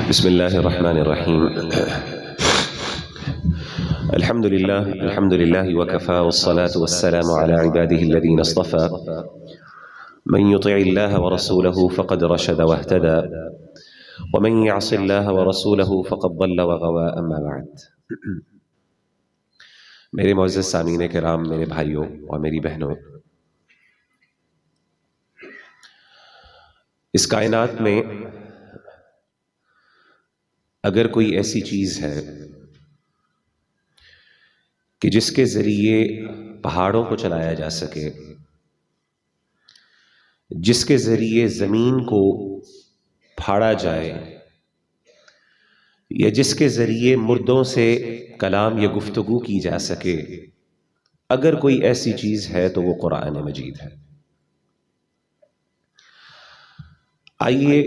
بسم الله الرحمن الرحيم. الحمد لله وكفى، والصلاة والسلام على عباده الذين اصطفى. من يطع الله ورسوله فقد رشد واهتدى، ومن يعص الله ورسوله فقد ضل وغوى. اما بعد. میرے معزز سامعین کرام، میرے بھائیوں اور میری بہنوں، اس کائنات میں اگر کوئی ایسی چیز ہے کہ جس کے ذریعے پہاڑوں کو چلایا جا سکے، جس کے ذریعے زمین کو پھاڑا جائے، یا جس کے ذریعے مردوں سے کلام یا گفتگو کی جا سکے، اگر کوئی ایسی چیز ہے تو وہ قرآن مجید ہے۔ آئیے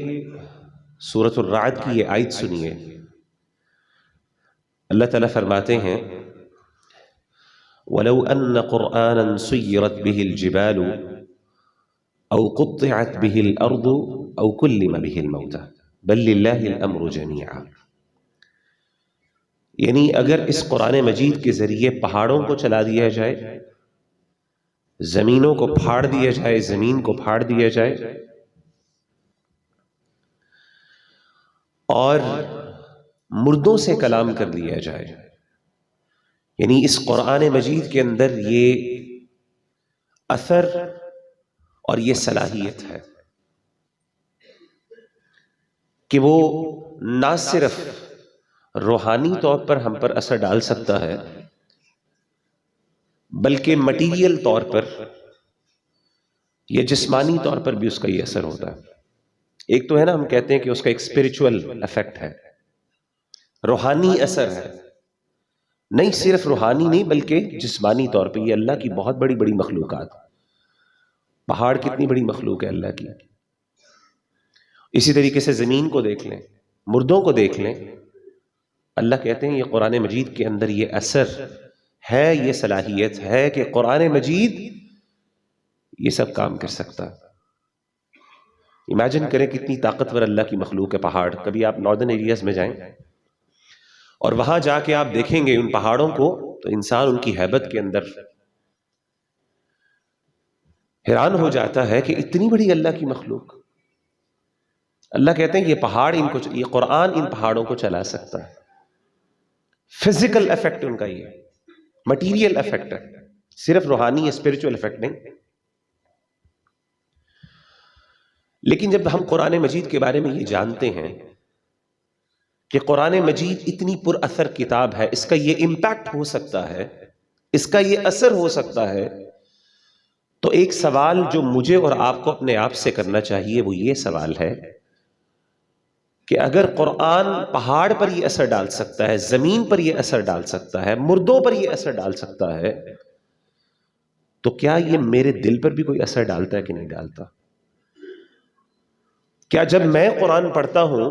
سورۃ الرعد کی یہ آیت سنیے۔ اللہ تعالیٰ فرماتے ہیں: وَلَوْ أَنَّ قُرْآنًا سُيِّرَتْ بِهِ الْجِبَالُ أَوْ قُطِّعَتْ بِهِ الْأَرْضُ أَوْ كُلِّمَ بِهِ الْمَوْتَى بَلْ لِلَّهِ الْأَمْرُ جَمِيعًا۔ یعنی اگر اس قرآن مجید کے ذریعے پہاڑوں کو چلا دیا جائے، زمینوں کو پھاڑ دیا جائے، زمین کو پھاڑ دیا جائے، اور مردوں سے کلام کر لیا جائے، یعنی اس قرآن مجید کے اندر یہ اثر اور یہ صلاحیت ہے کہ وہ نہ صرف روحانی طور پر ہم پر اثر ڈال سکتا ہے، بلکہ مٹیریل طور پر یا جسمانی طور پر بھی اس کا یہ اثر ہوتا ہے۔ ایک تو ہے نا، ہم کہتے ہیں کہ اس کا ایک اسپرچول ایفیکٹ ہے، روحانی اثر ہے، نہیں صرف روحانی نہیں بلکہ جسمانی طور پہ۔ یہ اللہ کی بہت بڑی بڑی مخلوقات، پہاڑ کتنی بڑی مخلوق ہے اللہ کی۔ اسی طریقے سے زمین کو دیکھ لیں، مردوں کو دیکھ لیں، اللہ کہتے ہیں یہ قرآن مجید کے اندر یہ اثر ہے، یہ صلاحیت ہے کہ قرآن مجید یہ سب کام کر سکتا ہے۔ امیجن کریں کتنی طاقتور اللہ کی مخلوق ہے پہاڑ۔ کبھی آپ ناردرن ایریاز میں جائیں اور وہاں جا کے آپ دیکھیں گے ان پہاڑوں کو، تو انسان ان کی ہیبت کے اندر حیران ہو جاتا ہے کہ اتنی بڑی اللہ کی مخلوق۔ اللہ کہتے ہیں یہ پہاڑ یہ قرآن ان پہاڑوں کو چلا سکتا ہے۔ فزیکل ایفیکٹ ان کا یہ مٹیریل ایفیکٹ ہے، صرف روحانی اسپرچول ایفیکٹ نہیں۔ لیکن جب ہم قرآن مجید کے بارے میں یہ جانتے ہیں کہ قرآن مجید اتنی پر اثر کتاب ہے، اس کا یہ امپیکٹ ہو سکتا ہے، اس کا یہ اثر ہو سکتا ہے، تو ایک سوال جو مجھے اور آپ کو اپنے آپ سے کرنا چاہیے وہ یہ سوال ہے کہ اگر قرآن پہاڑ پر یہ اثر ڈال سکتا ہے، زمین پر یہ اثر ڈال سکتا ہے، مردوں پر یہ اثر ڈال سکتا ہے، تو کیا یہ میرے دل پر بھی کوئی اثر ڈالتا ہے کہ نہیں ڈالتا؟ کیا جب میں قرآن پڑھتا ہوں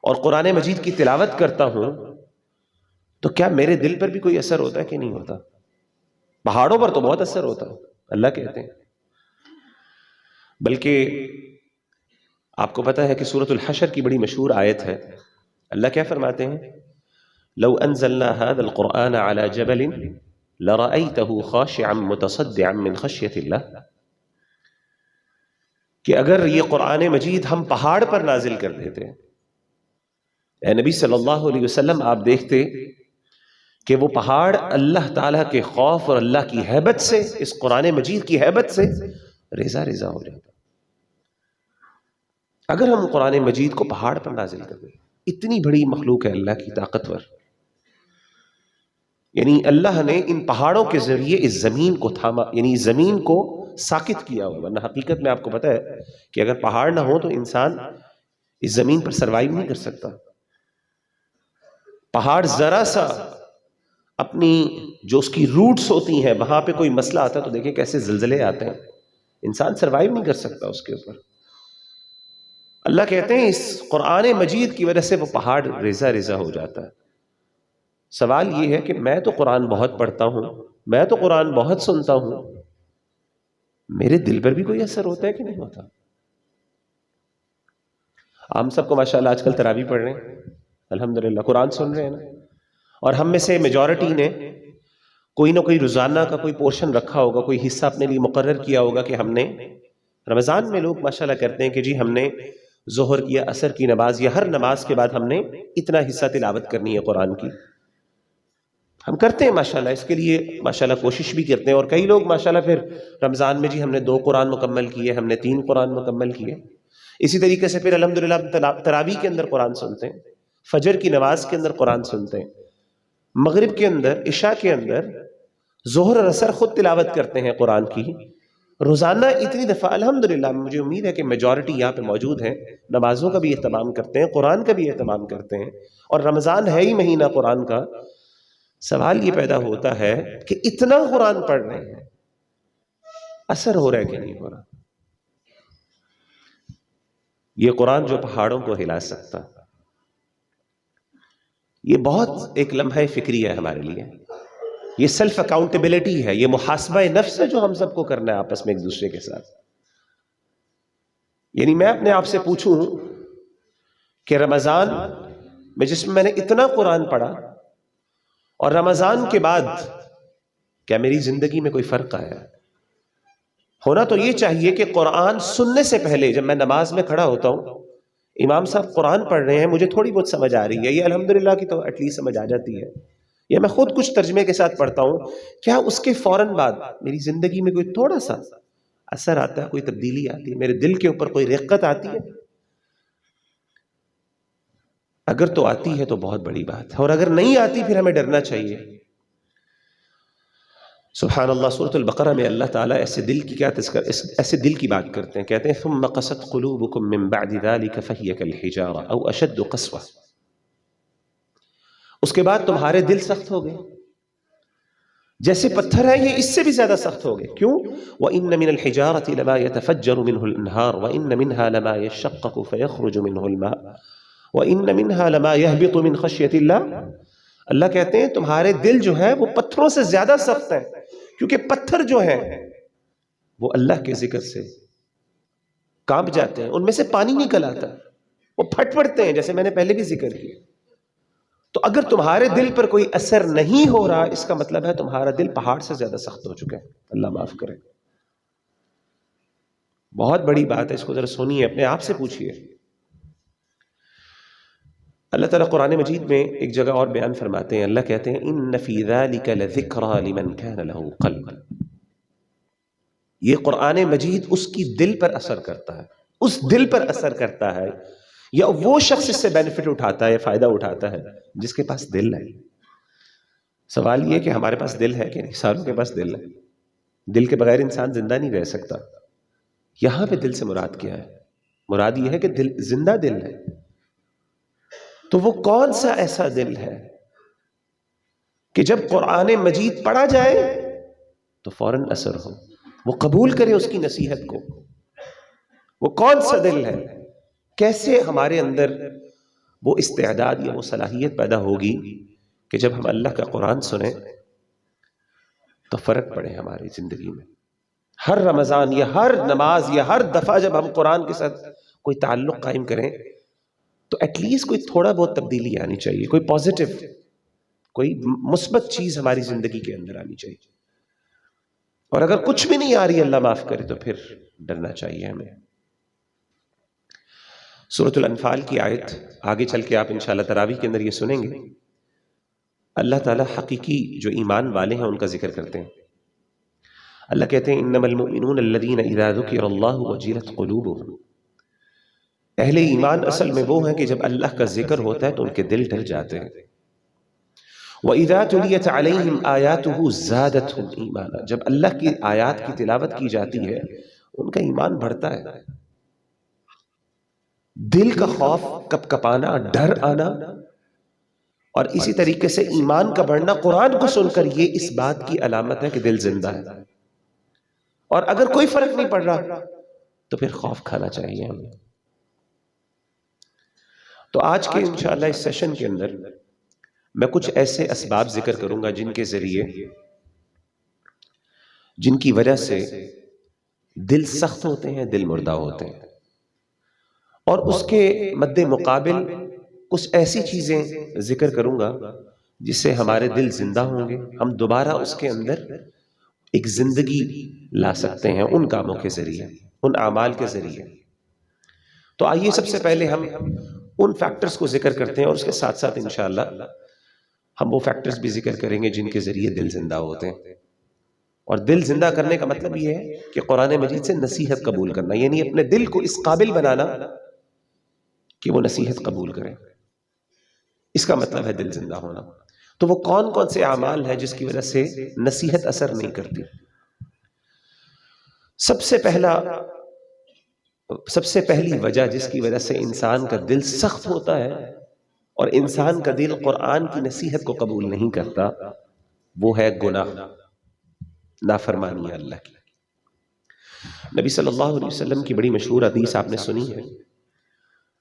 اور قرآن مجید کی تلاوت کرتا ہوں تو کیا میرے دل پر بھی کوئی اثر ہوتا ہے کہ نہیں ہوتا؟ پہاڑوں پر تو بہت اثر ہوتا ہے، اللہ کہتے ہیں۔ بلکہ آپ کو پتا ہے کہ سورۃ الحشر کی بڑی مشہور آیت ہے، اللہ کیا فرماتے ہیں؟ لو انزلنا هذا القرآن على جبل لرأيته خاشعا متصدعا من خشية الله، کہ اگر یہ قرآن مجید ہم پہاڑ پر نازل کر دیتے، اے نبی صلی اللہ علیہ وسلم آپ دیکھتے کہ وہ پہاڑ اللہ تعالیٰ کے خوف اور اللہ کی ہیبت سے، اس قرآن مجید کی ہیبت سے ریزہ ریزہ ہو جاتا۔ اگر ہم قرآن مجید کو پہاڑ پر نازل کر دیں، اتنی بڑی مخلوق ہے اللہ کی طاقتور، یعنی اللہ نے ان پہاڑوں کے ذریعے اس زمین کو تھاما، یعنی زمین کو ساکت کیا ہوا۔ ورنہ حقیقت میں آپ کو پتا ہے کہ اگر پہاڑ نہ ہو تو انسان اس زمین پر سروائیو نہیں کر سکتا۔ پہاڑ ذرا سا اپنی جو اس کی روٹس ہوتی ہیں وہاں پہ کوئی مسئلہ آتا ہے تو دیکھیں کیسے زلزلے آتے ہیں، انسان سروائیو نہیں کر سکتا اس کے اوپر۔ اللہ کہتے ہیں اس قرآن مجید کی وجہ سے وہ پہاڑ ریزہ ریزہ ہو جاتا ہے۔ سوال یہ ہے کہ میں تو قرآن بہت پڑھتا ہوں، میں تو قرآن بہت سنتا ہوں، میرے دل پر بھی کوئی اثر ہوتا ہے کہ نہیں ہوتا؟ ہم سب کو ماشاءاللہ آج کل تراویح پڑھ رہے ہیں، الحمدللہ قرآن سن رہے ہیں نا، اور ہم میں سے میجورٹی نے کوئی نہ کوئی روزانہ کا کوئی پورشن رکھا ہوگا، کوئی حصہ اپنے لیے مقرر کیا ہوگا کہ ہم نے رمضان میں، لوگ ماشاءاللہ کرتے ہیں کہ جی ہم نے ظہر یا عصر کی نماز یا ہر نماز کے بعد ہم نے اتنا حصہ تلاوت کرنی ہے قرآن کی. ہم کرتے ہیں ماشاءاللہ، اس کے لیے ماشاءاللہ کوشش بھی کرتے ہیں. اور کئی لوگ ماشاءاللہ پھر رمضان میں جی ہم نے 2 قرآن مکمل کیے، ہم نے 3 قرآن مکمل کیے. اسی طریقے سے پھر الحمدللہ تراویح کے اندر قرآن سنتے ہیں، فجر کی نماز کے اندر قرآن سنتے ہیں، مغرب کے اندر، عشاء کے اندر، ظہر اور عصر خود تلاوت کرتے ہیں قرآن کی. روزانہ اتنی دفعہ الحمدللہ، مجھے امید ہے کہ میجورٹی یہاں پہ موجود ہیں، نمازوں کا بھی اہتمام کرتے ہیں، قرآن کا بھی اہتمام کرتے ہیں. اور رمضان ہے ہی مہینہ قرآن کا. سوال یہ پیدا ہوتا ہے کہ اتنا قرآن پڑھ رہے ہیں، اثر ہو رہا ہے کہ نہیں ہو رہا؟ یہ قرآن جو پہاڑوں کو ہلا سکتا، یہ بہت ایک لمحہ فکری ہے ہمارے لیے. یہ سیلف اکاؤنٹیبلٹی ہے، یہ محاسبہ نفس ہے جو ہم سب کو کرنا ہے آپس میں ایک دوسرے کے ساتھ. یعنی میں اپنے آپ سے پوچھوں کہ رمضان میں جس میں میں نے اتنا قرآن پڑھا، اور رمضان کے بعد کیا میری زندگی میں کوئی فرق آیا؟ ہونا تو یہ چاہیے کہ قرآن سننے سے پہلے جب میں نماز میں کھڑا ہوتا ہوں، امام صاحب قرآن پڑھ رہے ہیں، مجھے تھوڑی بہت سمجھ آ رہی ہے، یہ الحمدللہ کی تو ایٹ لیسٹ سمجھ آ جاتی ہے، یا میں خود کچھ ترجمے کے ساتھ پڑھتا ہوں، کیا اس کے فوراً بعد میری زندگی میں کوئی تھوڑا سا اثر آتا ہے، کوئی تبدیلی آتی ہے، میرے دل کے اوپر کوئی رقت آتی ہے؟ اگر تو آتی ہے تو بہت بڑی بات ہے، اور اگر نہیں آتی پھر ہمیں ڈرنا چاہیے. سبحان اللہ، سورۃ البقرہ میں اللہ تعالیٰ ایسے دل کی کیا ایسے دل کی بات کرتے ہیں، کہتے ہیں ثم قست قلوبکم من بعد ذلك فهي كالحجارة او اشد قسوة. اس کے بعد تمہارے دل سخت ہو گئے، جیسے پتھر ہیں، یہ اس سے بھی زیادہ سخت ہو گئے. کیوں؟ وَإِنَّ مِنَ الْحِجَارَةِ لَمَا يَتَفَجَّرُ مِنْهُ الْأَنْهَارُ وَإِنَّ مِنْهَا لَمَا يَشَّقَّقُ فَيَخْرُجُ مِنْهُ الْمَاءُ وَإِنَّ مِنْهَا لَمَا يَهْبِطُ مِنْ خَشْيَةِ اللَّهِ. اللہ کہتے ہیں تمہارے دل جو ہے وہ پتھروں سے زیادہ سخت ہیں، کیونکہ پتھر جو ہیں وہ اللہ کے ذکر سے کانپ جاتے ہیں، ان میں سے پانی نکل آتا ہے، وہ پھٹ پڑتے ہیں، جیسے میں نے پہلے بھی ذکر کیا. تو اگر تمہارے دل پر کوئی اثر نہیں ہو رہا، اس کا مطلب ہے تمہارا دل پہاڑ سے زیادہ سخت ہو چکا ہے. اللہ معاف کرے. بہت بڑی بات ہے، اس کو ذرا سنیے، اپنے آپ سے پوچھئے. اللہ تعالیٰ قرآن مجید میں ایک جگہ اور بیان فرماتے ہیں، اللہ کہتے ہیں ان فی ذلک لذکری لمن کان له قلب. یہ قرآن مجید اس کی دل پر اثر کرتا ہے، اس دل پر اثر کرتا ہے، یا وہ شخص اس سے بینیفٹ اٹھاتا ہے یا فائدہ اٹھاتا ہے جس کے پاس دل ہے. سوال یہ کہ ہمارے پاس دل ہے کہ نہیں؟ ساروں کے پاس دل ہے. دل کے بغیر انسان زندہ نہیں رہ سکتا. یہاں پہ دل سے مراد کیا ہے؟ مراد یہ ہے کہ دل زندہ دل ہے. تو وہ کون سا ایسا دل ہے کہ جب قرآن مجید پڑھا جائے تو فوراً اثر ہو، وہ قبول کرے اس کی نصیحت کو؟ وہ کون سا دل ہے؟ کیسے ہمارے اندر وہ استعداد یا وہ صلاحیت پیدا ہوگی کہ جب ہم اللہ کا قرآن سنیں تو فرق پڑے ہماری زندگی میں؟ ہر رمضان یا ہر نماز یا ہر دفعہ جب ہم قرآن کے ساتھ کوئی تعلق قائم کریں تو ایٹ لیسٹ کوئی تھوڑا بہت تبدیلی آنی چاہیے، کوئی پازیٹو، کوئی مثبت چیز ہماری زندگی کے اندر آنی چاہیے. اور اگر کچھ بھی نہیں آ رہی، اللہ معاف کرے، تو پھر ڈرنا چاہیے ہمیں. سورۃ الانفال کی آیت آگے چل کے آپ انشاءاللہ تراویح کے اندر یہ سنیں گے، اللہ تعالیٰ حقیقی جو ایمان والے ہیں ان کا ذکر کرتے ہیں. اللہ کہتے ہیں انما المؤمنون الذین اذا ذکر اللہ وجلت قلوبهم. اہل ایمان اصل میں وہ ہیں کہ جب اللہ کا ذکر ہوتا ہے تو ان کے دل ڈر جاتے ہیں. وَإِذَا تُلِيَتْ عَلَيْهِمْ آيَاتُهُ زَادَتْهُمْ إِيمَانًا. جب اللہ کی آیات کی تلاوت کی جاتی ہے ان کا ایمان بڑھتا ہے. دل کا خوف کپ کپانا، ڈر آنا، اور اسی طریقے سے ایمان کا بڑھنا قرآن کو سن کر، یہ اس بات کی علامت ہے کہ دل زندہ ہے. اور اگر کوئی فرق نہیں پڑ رہا تو پھر خوف کھانا چاہیے ہمیں. تو آج کے انشاءاللہ اس سیشن کے اندر میں کچھ ایسے اسباب ذکر کروں گا جن کے ذریعے، جن کی وجہ سے دل سخت ہوتے ہیں، دل مردہ ہوتے ہیں. اور اس کے مد مقابل کچھ ایسی چیزیں ذکر کروں گا جس سے ہمارے دل زندہ ہوں گے، ہم دوبارہ اس کے اندر ایک زندگی لا سکتے ہیں ان کاموں کے ذریعے، ان اعمال کے ذریعے۔ تو آئیے سب سے پہلے ہم ان فیکٹرز کو ذکر کرتے ہیں، اور اس کے ساتھ ساتھ انشاءاللہ ہم وہ فیکٹرز بھی ذکر کریں گے جن کے ذریعے دل زندہ ہوتے ہیں۔ اور دل زندہ کرنے کا مطلب یہ ہے کہ قرآن مجید سے نصیحت قبول کرنا، یعنی اپنے دل کو اس قابل بنانا کہ وہ نصیحت قبول کرے، اس کا مطلب ہے دل زندہ ہونا۔ تو وہ کون کون سے اعمال ہیں جس کی وجہ سے نصیحت اثر نہیں کرتی؟ سب سے پہلی وجہ جس کی وجہ سے انسان کا دل سخت ہوتا ہے اور انسان کا دل قرآن کی نصیحت کو قبول نہیں کرتا، وہ ہے گناہ، نافرمانی اللہ کی۔ نبی صلی اللہ علیہ وسلم کی بڑی مشہور حدیث آپ نے سنی ہے،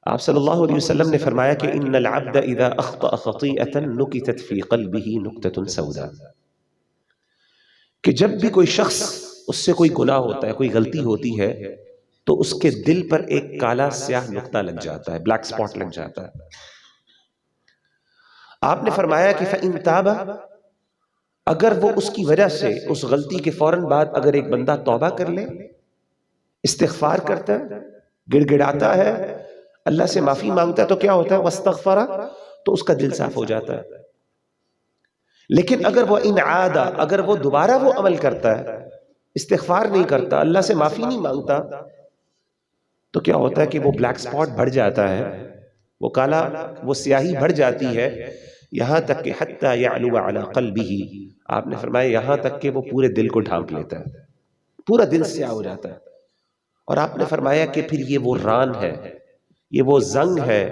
آپ صلی اللہ علیہ وسلم نے فرمایا کہ ان العبد اذا اخطأ خطیئۃ نکتت فی قلبہ نکتۃ سوداء، کہ جب بھی کوئی شخص اس سے کوئی گناہ ہوتا ہے، کوئی غلطی ہوتی ہے، تو اس کے دل پر ایک کالا سیاہ نقطہ لگ جاتا ہے، بلیک سپاٹ لگ جاتا ہے۔ آپ نے فرمایا کہ فَإِن تَابَ، اگر وہ اس کی وجہ سے اس غلطی کے فوراً بعد اگر ایک بندہ توبہ کر لے، استغفار کرتا ہے، گڑ گڑاتا ہے، اللہ سے معافی مانگتا ہے، تو کیا ہوتا ہے؟ وَاسْتَغْفَرَ، تو اس کا دل صاف ہو جاتا ہے۔ لیکن اگر وہ ان عاد، اگر وہ دوبارہ وہ عمل کرتا ہے، استغفار نہیں کرتا، اللہ سے معافی نہیں مانگتا، تو کیا ہوتا ہے کہ وہ بلیک سپاٹ بڑھ جاتا ہے، وہ کالا، وہ سیاہی بڑھ جاتی ہے، یہاں تک کہ حتی یعلو علی قلبہ، آپ نے فرمایا یہاں تک کہ وہ پورے دل کو ڈھانپ لیتا ہے، پورا دل سیاہ ہو جاتا ہے۔ اور آپ نے فرمایا کہ پھر یہ وہ ران ہے، یہ وہ زنگ ہے،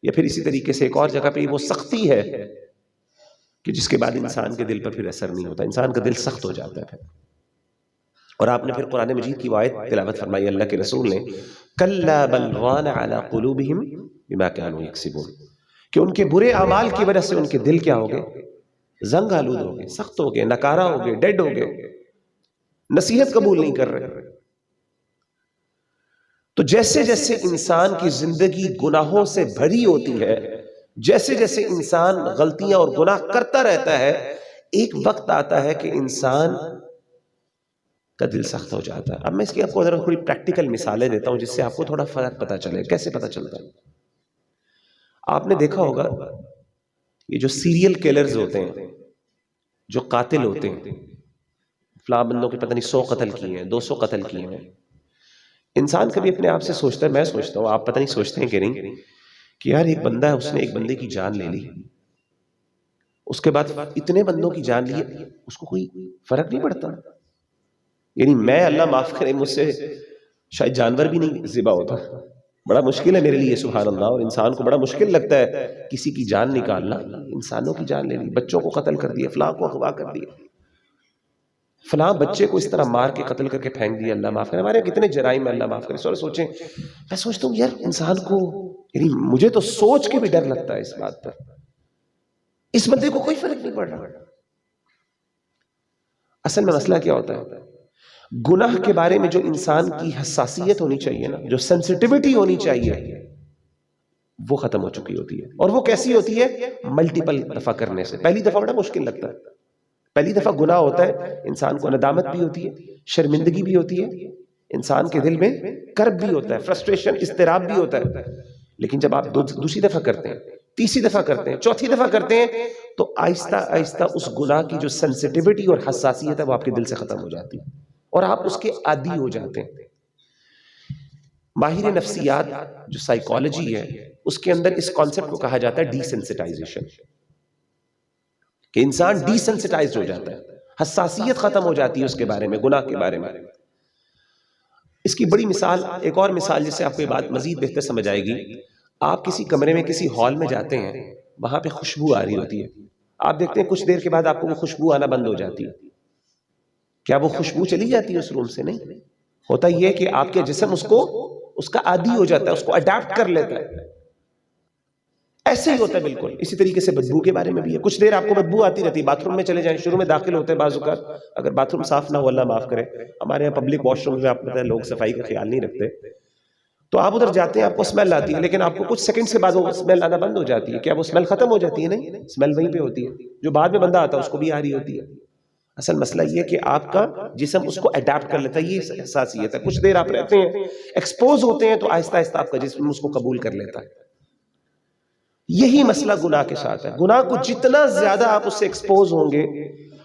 یا پھر اسی طریقے سے ایک اور جگہ پہ یہ وہ سختی ہے کہ جس کے بعد انسان کے دل پر پھر اثر نہیں ہوتا، انسان کا دل سخت ہو جاتا ہے۔ اور آپ نے پھر قرآن مجید کی آیت تلاوت فرمائی اللہ کے رسول نے، کلا بل ران علی قلوبہم بما کانوا یکسبون، کہ ان کے برے اعمال کی وجہ سے ان کے دل کیا ہو گئے؟ زنگ آلود ہو گئے، سخت ہو گئے، نکارہ ہو گئے، ڈیڈ ہو گئے، نصیحت قبول نہیں کر رہے۔ تو جیسے جیسے انسان کی زندگی گناہوں سے بھری ہوتی ہے، جیسے جیسے انسان غلطیاں اور گناہ کرتا رہتا ہے، ایک وقت آتا ہے کہ انسان کا دل سخت ہو جاتا ہے۔ اب میں اس کی آپ کو ذرا تھوڑی پریکٹیکل مثالیں دیتا ہوں جس سے آپ کو تھوڑا فرق پتا چلے۔ کیسے پتا چلتا ہے؟ آپ نے دیکھا ہوگا یہ جو سیریل کیلرز ہوتے ہیں، جو قاتل ہوتے ہیں، فلاں بندوں کے پتہ نہیں 100 قتل کیے ہیں، 200 قتل کیے ہیں، انسان کبھی اپنے آپ سے سوچتا ہے، میں سوچتا ہوں، آپ پتہ نہیں سوچتے ہیں کہ نہیں، کہ یار ایک بندہ ہے، اس نے ایک بندے کی جان لے لی، اس کے بعد اتنے بندوں کی جان لی، اس کو کوئی فرق نہیں پڑتا؟ یعنی میں، اللہ معاف کرے، مجھ سے شاید جانور بھی نہیں ذبح ہوتا، بڑا مشکل ہے میرے لیے، سبحان اللہ، اور انسان کو بڑا مشکل لگتا ہے کسی کی جان نکالنا، انسانوں کی جان لے لی، بچوں کو قتل کر دیا، فلاں کو اغوا کر دیا، فلاں بچے کو اس طرح مار کے قتل کر کے پھینک دیا، اللہ معاف کرے، ہمارے کتنے جرائم ہے، اللہ معاف کرے۔ سوچیں، میں سوچتا ہوں یار انسان کو، یعنی مجھے تو سوچ کے بھی ڈر لگتا ہے اس بات پر، اس بندے کو کوئی فرق نہیں پڑ رہا۔ اصل میں مسئلہ کیا ہوتا ہے؟ گناہ کے بارے میں جو انسان کی حساسیت ہونی چاہیے نا، جو سینسٹیوٹی ہونی چاہیے، وہ ختم ہو چکی ہوتی ہے۔ اور وہ کیسی ہوتی ہے؟ ملٹیپل دفعہ کرنے سے۔ پہلی دفعہ بڑا مشکل لگتا ہے، پہلی دفعہ گناہ ہوتا ہے، انسان کو ندامت بھی ہوتی ہے، شرمندگی بھی ہوتی ہے، انسان کے دل میں کرب بھی ہوتا ہے، فرسٹریشن، اضطراب بھی ہوتا ہے۔ لیکن جب آپ دوسری دفعہ کرتے ہیں، تیسری دفعہ کرتے ہیں، چوتھی دفعہ کرتے ہیں، تو آہستہ آہستہ اس گناہ کی جو سینسٹیوٹی اور حساسیت ہے وہ آپ کے دل سے ختم ہو جاتی ہے، اور آپ اس کے عادی ہو جاتے ہیں۔ ماہر نفسیات جو سائیکالوجی ہے، اس کے اندر اس کانسیپٹ کو کہا جاتا ہے ڈی سینسٹائزیشن، کہ انسان ڈی سینسٹائزڈ ہو جاتا ہے، حساسیت ختم ہو جاتی ہے اس کے بارے میں، گناہ کے بارے میں۔ اس کی بڑی مثال، ایک اور مثال جس سے آپ کو یہ بات مزید بہتر سمجھ آئے گی، آپ کسی کمرے میں کسی ہال میں جاتے ہیں، وہاں پہ خوشبو آ رہی ہوتی ہے، آپ دیکھتے ہیں کچھ دیر کے بعد آپ کو وہ خوشبو آنا بند ہو جاتی ہے۔ کیا وہ خوشبو چلی جاتی ہے اس روم سے؟ نہیں، ہوتا یہ ہے کہ آپ کے جسم اس کا عادی ہو جاتا ہے، اس کو اڈاپٹ کر لیتا ہے۔ ایسے ہی ہوتا ہے بالکل اسی طریقے سے بدبو کے بارے میں بھی ہے، کچھ دیر آپ کو بدبو آتی رہتی ہے، باتھ روم میں چلے جائیں، شروع میں داخل ہوتے ہیں بعض اوقات، اگر باتھ روم صاف نہ ہو، اللہ معاف کرے، ہمارے یہاں پبلک واش روم میں آپ پتہ ہے لوگ صفائی کا خیال نہیں رکھتے، تو آپ ادھر جاتے ہیں، آپ کو اسمیل آتی ہے، لیکن آپ کو کچھ سیکنڈ سے بعد وہ اسمیل آنا بند ہو جاتی ہے. کیا وہ اسمیل ختم ہو جاتی ہے؟ نہیں، اسمیل وہیں پہ ہوتی ہے. جو بعد میں بندہ آتا ہے اس کو بھی آ رہی ہوتی ہے. اصل مسئلہ یہ ہے کہ آپ کا جسم اس کو اڈیپٹ کر لیتا ہے. یہ احساسیت ہے. کچھ دیر آپ رہتے ہیں، ایکسپوز ہوتے ہیں، تو آہستہ آہستہ آپ کا جسم اس کو قبول کر لیتا ہے. یہی مسئلہ گناہ کے ساتھ ہے. گناہ کو جتنا زیادہ آپ اس سے ایکسپوز ہوں گے،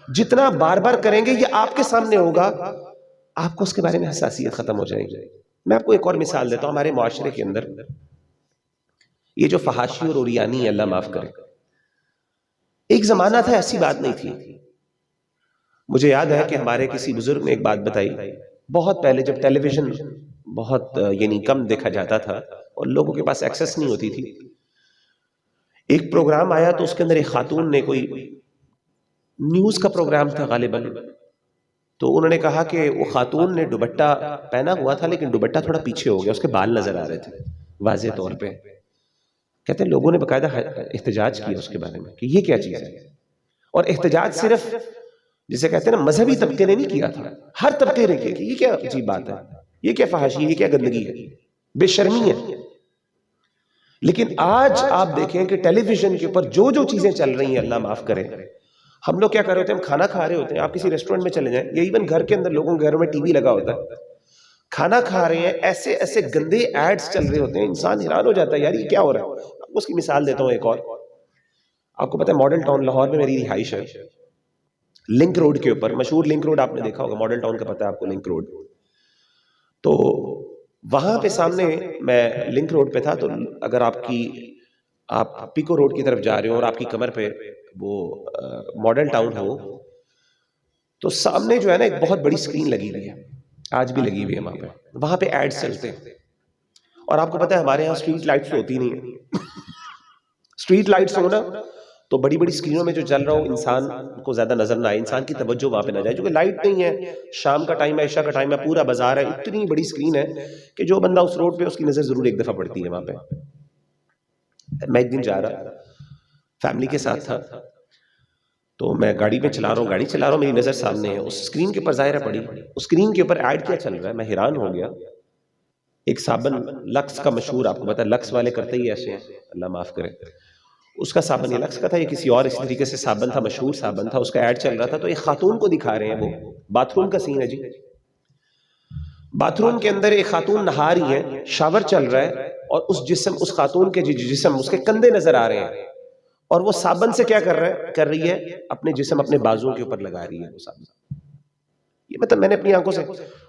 جتنا بار بار کریں گے، یہ آپ کے سامنے ہوگا، آپ کو اس کے بارے میں حساسیت ختم ہو جائے گی. میں آپ کو ایک اور مثال دیتا ہوں. ہمارے معاشرے کے اندر یہ جو فحاشی اور عریانی ہے، اللہ معاف کرے، ایک زمانہ تھا ایسی بات نہیں تھی. مجھے یاد ہے کہ ہمارے کسی بزرگ نے ایک بات بتائی بہت پہلے، جب ٹیلی ویژن بہت یعنی کم دیکھا جاتا تھا اور لوگوں کے پاس ایکسس نہیں ہوتی تھی. ایک پروگرام آیا تو اس کے اندر ایک خاتون نے، کوئی نیوز کا پروگرام تھا غالباً، تو انہوں نے کہا کہ وہ خاتون نے دوپٹہ پہنا ہوا تھا، لیکن دوپٹہ تھوڑا پیچھے ہو گیا، اس کے بال نظر آ رہے تھے واضح طور پہ. کہتے ہیں لوگوں نے باقاعدہ احتجاج کیا اس کے بارے میں کہ یہ کیا چیز ہے. اور احتجاج صرف جسے کہتے ہیں نا مذہبی طبقے نے نہیں کیا تھا، ہر طبقے نے کیا کہ یہ کیا عجیب بات ہے، یہ کیا فحاشی ہے، یہ کیا گندگی ہے، بے شرمی ہے. لیکن آج آپ دیکھیں کہ ٹیلی ویژن کے اوپر جو جو چیزیں چل رہی ہیں، اللہ معاف کرے، ہم لوگ کیا کر رہے ہوتے ہیں، ہم کھانا کھا رہے ہوتے ہیں، آپ کسی ریسٹورنٹ میں چلے جائیں یا ایون گھر کے اندر لوگوں کے گھروں میں ٹی وی لگا ہوتا ہے، کھانا کھا رہے ہیں، ایسے ایسے گندے ایڈز چل رہے ہوتے ہیں، انسان حیران ہو جاتا ہے یار یہ کیا ہو رہا ہے. اس کی مثال دیتا ہوں ایک اور. آپ کو پتہ ہے ماڈل ٹاؤن لاہور میں میری رہائش ہے، لنک روڈ کے اوپر، مشہور لنک روڈ آپ نے دیکھا ہوگا، ماڈل ٹاؤن کا پتہ ہے آپ کو لنک روڈ. تو وہاں پہ سامنے میں لنک روڈ پہ تھا، تو اگر آپ پیکو روڈ کی طرف جا رہے ہو اور آپ کی کمر پہ وہ ماڈل ٹاؤن ہو، تو سامنے جو ہے نا ایک بہت بڑی سکرین لگی ہوئی ہے، آج بھی لگی ہوئی ہے وہاں پہ ایڈز چلتے ہیں. اور آپ کو پتہ ہے ہمارے ہاں اسٹریٹ لائٹس ہوتی نہیں ہیں. اسٹریٹ لائٹس ہونا تو بڑی بڑی سکرینوں میں جو چل رہا ہو انسان کو زیادہ نظر نہ آئے، انسان کی توجہ وہاں پہ نہ جائے، کیونکہ لائٹ نہیں ہے، شام کا ٹائم ہے، عشاء کا ٹائم ہے، پورا بازار ہے، اتنی بڑی سکرین ہے کہ جو بندہ اس روڈ پہ اس کی نظر ضرور ایک دفعہ پڑتی ہے وہاں پہ. میں ایک دن جا رہا، فیملی کے ساتھ تھا، تو میں گاڑی میں چلا رہا ہوں، میری نظر سامنے ہے، اس سکرین کے اوپر ظاہرہ پڑی، اس سکرین کے اوپر ایڈ کیا چل رہا ہے، میں حیران ہو گیا. ایک صابن لکس کا مشہور، آپ کو پتہ ہے لکس والے کرتے ہی ایسے ہیں، اللہ معاف کرے، اس کا صابن یہ لکس کا تھا، یہ کسی اور اس طریقے سے صابن تھا، مشہور صابن تھا، اس کا ایڈ چل رہا تھا. تو ایک خاتون کو دکھا رہے ہیں، وہ باتھ روم کا سین ہے جی، باتھ روم کے اندر ایک خاتون نہا رہی ہے، شاور چل رہا ہے، اور اس خاتون کے جسم، اس کے کندھے نظر آ رہے ہیں، اور وہ صابن سے کیا کر رہی ہے، اپنے جسم اپنے بازوں کے اوپر لگا رہی ہے وہ صابن. یہ مطلب میں نے اپنی آنکھوں سے،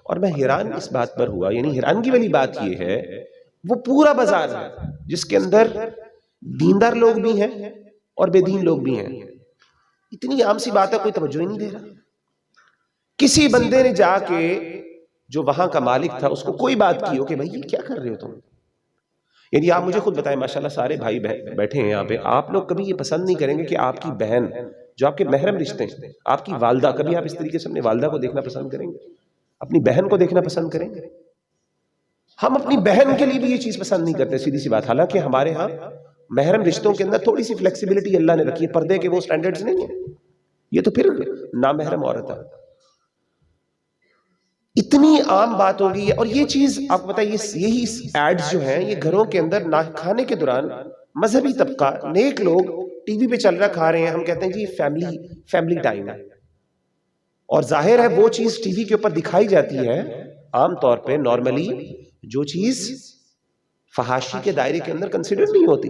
اور میں حیران اس بات پر ہوا، یعنی حیرانگی والی بات یہ ہے وہ پورا بازار ہے جس کے اندر دیندار لوگ بھی ہیں اور بے دین لوگ بھی ہیں. اتنی عام سی بات ہے، کوئی توجہ ہی نہیں دے رہا. کسی بندے نے جا کے، جو وہاں کا مالک تھا، اس کو کوئی بات کی ہو کہ بھائی یہ کیا کر رہے ہو تم. یعنی آپ مجھے خود بتائیں، ماشاءاللہ سارے بھائی بیٹھے ہیں یہاں پہ، آپ لوگ کبھی یہ پسند نہیں کریں گے کہ آپ کی بہن جو آپ کے محرم رشتے ہیں، آپ کی والدہ، کبھی آپ اس طریقے سے اپنی والدہ کو دیکھنا پسند کریں گے، اپنی بہن کو دیکھنا پسند کریں گے؟ ہم اپنی بہن کے لیے بھی یہ چیز پسند نہیں کرتے، سیدھی سی بات. حالانکہ ہمارے ہاں محرم رشتوں کے اندر تھوڑی سی فلیکسیبلٹی اللہ نے رکھی ہے، پردے کے وہ سٹینڈرڈز نہیں ہیں، یہ تو پھر نامحرم عورت ہے. اتنی عام بات ہو گئی ہے. اور یہ چیز آپ کو بتائیے، یہی ایڈز جو ہیں یہ گھروں کے اندر کھانے کے دوران مذہبی طبقہ، نیک لوگ ٹی وی پہ چل رہا کھا رہے ہیں، ہم کہتے ہیں جی فیملی ٹائم ہے، اور ظاہر ہے وہ چیز ٹی وی کے اوپر دکھائی جاتی ہے عام طور پہ نارملی جو چیز فحاشی کے دائرے کے اندر کنسیڈر نہیں ہوتی.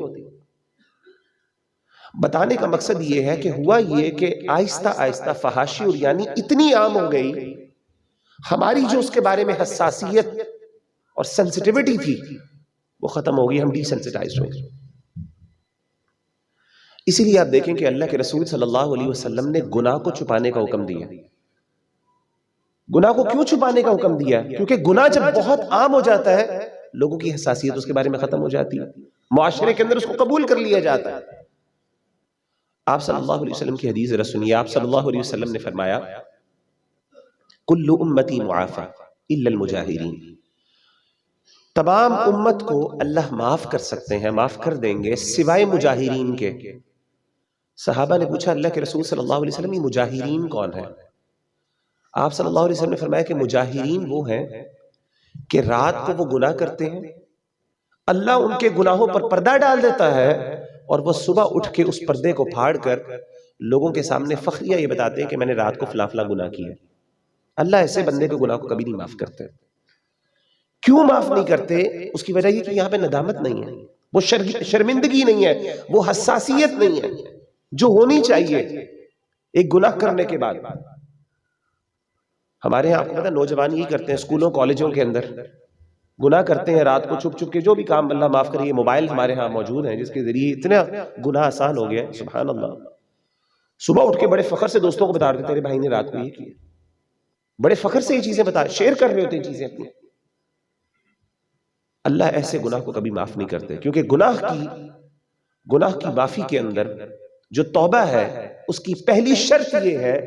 بتانے کا مقصد یہ ہے کہ ہوا یہ کہ آہستہ آہستہ فحاشی اور یعنی اتنی عام ہو گئی، ہماری جو اس کے بارے میں حساسیت اور سینسٹیوٹی تھی وہ ختم ہو گئی، ہم ڈی سینسٹائزڈ ہو گئے. اسی لیے آپ دیکھیں کہ اللہ کے رسول صلی اللہ علیہ وسلم نے گناہ کو چھپانے کا حکم دیا. گناہ کو کیوں چھپانے کا حکم دیا؟ کیونکہ گناہ جب بہت عام ہو جاتا ہے، لوگوں کی حساسیت اس کے بارے میں ختم ہو جاتی ہے، معاشرے کے اندر اس کو قبول کر لیا جاتا ہے. آپ صلی اللہ علیہ وسلم کی حدیث ذرا سنیے. آپ صلی اللہ علیہ وسلم نے فرمایا، کل امتی معافی الا المجاہرین، تمام امت کو اللہ معاف کر سکتے ہیں، معاف کر دیں گے سوائے مجاہرین کے. صحابہ نے پوچھا اللہ کے رسول صلی اللہ علیہ وسلم یہ مجاہرین کون ہیں؟ آپ صلی اللہ علیہ وسلم نے فرمایا کہ مجاہرین وہ ہیں کہ رات کو وہ گناہ کرتے ہیں اللہ ان کے گناہوں پر پردہ ڈال دیتا ہے اور وہ صبح اٹھ کے اس پردے کو پھاڑ کر لوگوں کے سامنے فخریہ یہ بتاتے ہیں کہ میں نے رات کو فلاں فلاں گناہ کیا. اللہ ایسے بندے کے گناہ کو کبھی نہیں معاف کرتے. کیوں معاف نہیں کرتے؟ اس کی وجہ یہ کہ یہاں پہ ندامت نہیں ہے، وہ شرمندگی نہیں ہے، وہ حساسیت نہیں ہے جو ہونی چاہیے ایک گناہ کرنے کے بعد. ہمارے یہاں آپ کو پتا نوجوان یہی کرتے ہیں، اسکولوں کالجوں کے اندر گناہ کرتے ہیں رات کو چھپ چھپ کے، جو بھی کام اللہ معاف کرے. یہ موبائل ہمارے ہاں موجود ہیں جس کے ذریعے اتنا گناہ آسان ہو گیا ہے، سبحان اللہ. صبح اٹھ کے بڑے فخر سے دوستوں کو بتا رہے تیرے بھائی نے رات کو یہ کیا، بڑے فخر سے یہ چیزیں بتا شیئر کر رہے ہوتے ہیں چیزیں اپنی. اللہ ایسے گناہ کو کبھی معاف نہیں کرتے، کیونکہ گناہ کی معافی کے اندر جو توبہ ہے اس کی پہلی شرط یہ ہے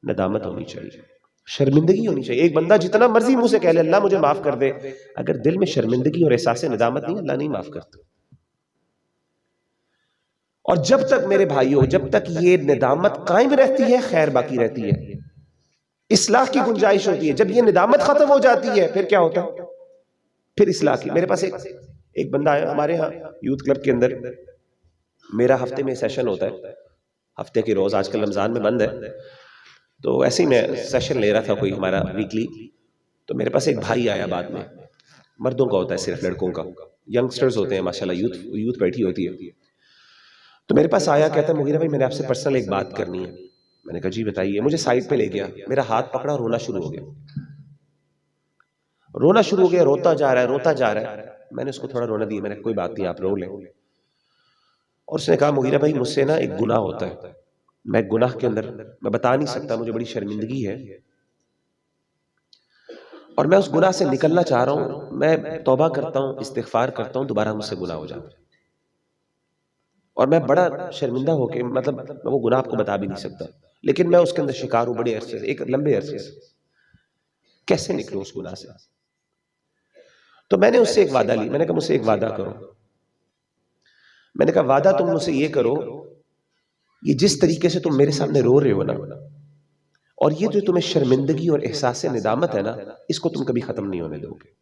ندامت ہونی چاہیے، شرمندگی ہونی چاہیے. ایک بندہ جتنا مرضی منہ سے کہہ لے اللہ مجھے معاف کر دے، اگر دل میں شرمندگی اور احساس ندامت نہیں، اللہ نہیں معاف کرتا. اور جب تک میرے بھائیوں، جب تک یہ ندامت قائم رہتی ہے خیر باقی رہتی ہے، اصلاح کی گنجائش ہوتی ہے. جب یہ ندامت ختم ہو جاتی ہے پھر کیا ہوتا ہے؟ پھر اصلاح کی. میرے پاس ایک بندہ آیا ہمارے ہاں یوتھ کلب کے اندر، میرا ہفتے میں سیشن ہوتا ہے، ہفتے کے روز، آج کل رمضان میں بند ہے تو ایسے ہی میں سیشن لے رہا تھا کوئی ہمارا ویکلی. تو میرے پاس ایک بھائی آیا، بعد میں مردوں کا ہوتا ہے صرف، لڑکوں کا، ینگسٹرز ہوتے ہیں ماشاءاللہ، یوتھ بیٹھی ہوتی ہے. تو میرے پاس آیا، کہتا ہے مغیرہ بھائی میں نے آپ سے پرسنل ایک بات کرنی ہے. میں نے کہا جی بتائیے. مجھے سائڈ پہ لے گیا، میرا ہاتھ پکڑا، رونا شروع ہو گیا، رونا شروع ہو گیا، روتا جا رہا ہے، روتا جا رہا ہے. میں نے اس کو تھوڑا رونا دیا، میں نے کوئی بات نہیں آپ رو لیں. اور اس نے کہا مغیرہ بھائی مجھ سے نا ایک گناہ ہوتا ہے، میں گناہ کے اندر میں بتا نہیں سکتا، مجھے بڑی شرمندگی ہے اور میں اس گناہ سے نکلنا چاہ رہا ہوں. میں توبہ کرتا ہوں، استغفار کرتا ہوں، دوبارہ مجھ سے گناہ ہو جاتا ہے اور میں بڑا شرمندہ ہو کے، مطلب میں وہ گناہ آپ کو بتا بھی نہیں سکتا، لیکن میں اس کے اندر شکار ہوں بڑے عرصے سے، ایک لمبے عرصے سے. کیسے نکلوں اس گناہ سے؟ تو میں نے اس سے ایک وعدہ لی. میں نے کہا مجھ سے ایک وعدہ کرو. میں نے کہا وعدہ تم مجھ سے یہ کرو، یہ جس طریقے سے تم میرے سامنے رو رہے ہو نا، اور یہ جو تمہیں شرمندگی اور احساس ندامت ہے نا، اس کو تم کبھی ختم نہیں ہونے دو گے.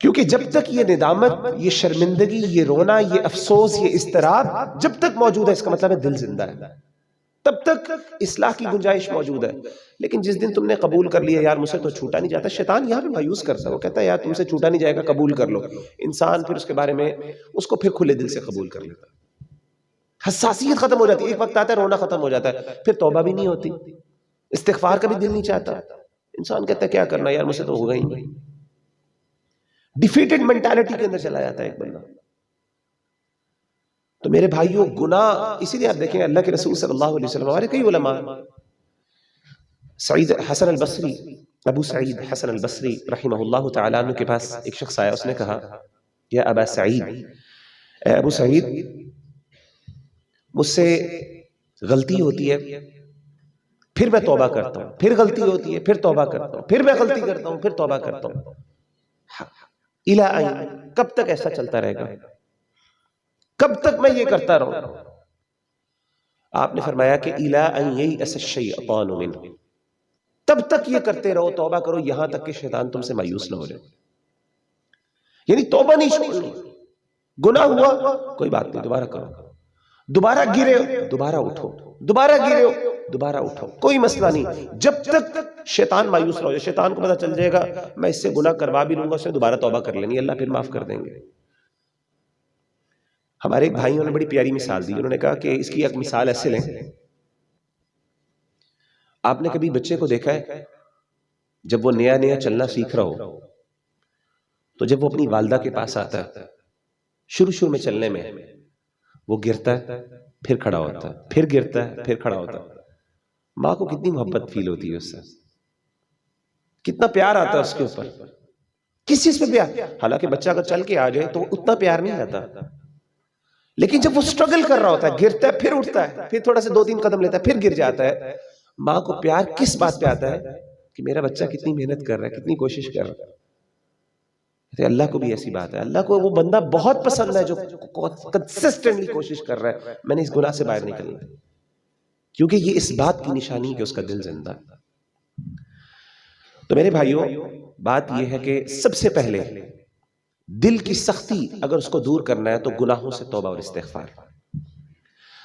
کیونکہ جب تک یہ ندامت، یہ شرمندگی، یہ رونا، یہ افسوس، یہ اضطراب جب تک موجود ہے، اس کا مطلب ہے دل زندہ ہے، تب تک اصلاح کی گنجائش موجود ہے. لیکن جس دن تم نے قبول کر لیا یار مجھ سے تو چھوٹا نہیں جاتا، شیطان یہاں پہ مایوس کرتا ہے، وہ کہتا ہے یار تم سے چھوٹا نہیں جائے گا، قبول کر لو. انسان پھر اس کے بارے میں اس کو پھر کھلے دل سے قبول کر لیتا ہے. حساسیت ختم ہو جاتی ہے، ایک وقت آتا ہے رونا ختم ہو جاتا ہے، پھر توبہ بھی نہیں ہوتی، استغفار کا بھی دل نہیں چاہتا. انسان کہتا ہے کیا کرنا یار مجھ سے تو ہوگا ہی نہیں. ڈیفیٹڈ مینٹالٹی کے اندر چلا جاتا ہے ایک بندہ. تو میرے بھائیوں گناہ، اسی لیے آپ دیکھیں اللہ کے رسول صلی اللہ علیہ وسلم، ہمارے کئی علماء، سعید حسن البصری، ابو سعید حسن البصری رحمہ اللہ تعالیٰ عنہ کے پاس ایک شخص آیا، اس نے کہا یا ابا سعید، اے ابو سعید مجھ سے غلطی ہوتی ہے، پھر میں توبہ کرتا ہوں، پھر غلطی ہوتی ہے، پھر توبہ کرتا ہوں، پھر میں غلطی کرتا ہوں، پھر توبہ کرتا ہوں. الی این، کب تک ایسا چلتا رہے گا؟ کب تک میں یہ کرتا رہوں؟ آپ نے فرمایا کہ الی ان یئس الشیطان منہ، تب تک یہ کرتے رہو، توبہ کرو، یہاں تک کہ شیطان تم سے مایوس نہ ہو جائے. یعنی توبہ نہیں چھوڑنی. گناہ ہوا کوئی بات نہیں، دوبارہ کرو، دوبارہ گرے دوبارہ اٹھو، دوبارہ گرے دوبارہ اٹھو، کوئی مسئلہ نہیں، جب تک شیطان مایوس نہ ہو جائے. شیطان کو پتہ چل جائے گا میں اس سے گناہ کروا بھی لوں گا، اس نے دوبارہ توبہ کر لینی، اللہ پھر معاف کر دیں گے. ہمارے ایک بھائیوں نے بڑی پیاری مثال دی، انہوں نے کہا کہ اس کی ایک مثال ایسے لیں، آپ نے کبھی بچے کو دیکھا ہے جب وہ نیا نیا چلنا سیکھ رہا ہو تو جب وہ اپنی والدہ کے پاس آتا ہے، شروع میں چلنے میں وہ گرتا ہے پھر کھڑا ہوتا ہے، پھر گرتا ہے پھر کھڑا ہوتا ہے. ماں کو کتنی محبت فیل ہوتی ہے اس سے، کتنا پیار آتا ہے اس کے اوپر، کس چیز پہ پیار. حالانکہ بچہ اگر چل کے آ جائے تو اتنا پیار نہیں آتا، لیکن جب وہ سٹرگل کر رہا ہوتا ہے، گرتا ہے پھر اٹھتا ہے، پھر تھوڑا سے 2-3 قدم لیتا ہے، پھر گر جاتا ہے، ماں کو پیار کس بات پہ آتا ہے کہ میرا بچہ کتنی محنت کر رہا ہے، کتنی کوشش کر رہا ہے. اللہ کو بھی ایسی بات ہے، اللہ کو وہ بندہ بہت پسند ہے جو کنسسٹنٹلی کوشش کر رہا ہے میں نے اس گناہ سے باہر نکلنا ہے، کیونکہ یہ اس بات کی نشانی ہے کہ اس کا دل زندہ ہے. تو میرے بھائیوں، بات یہ ہے کہ سب سے پہلے دل کی سختی اگر اس کو دور کرنا ہے تو گناہوں سے توبہ اور استغفار۔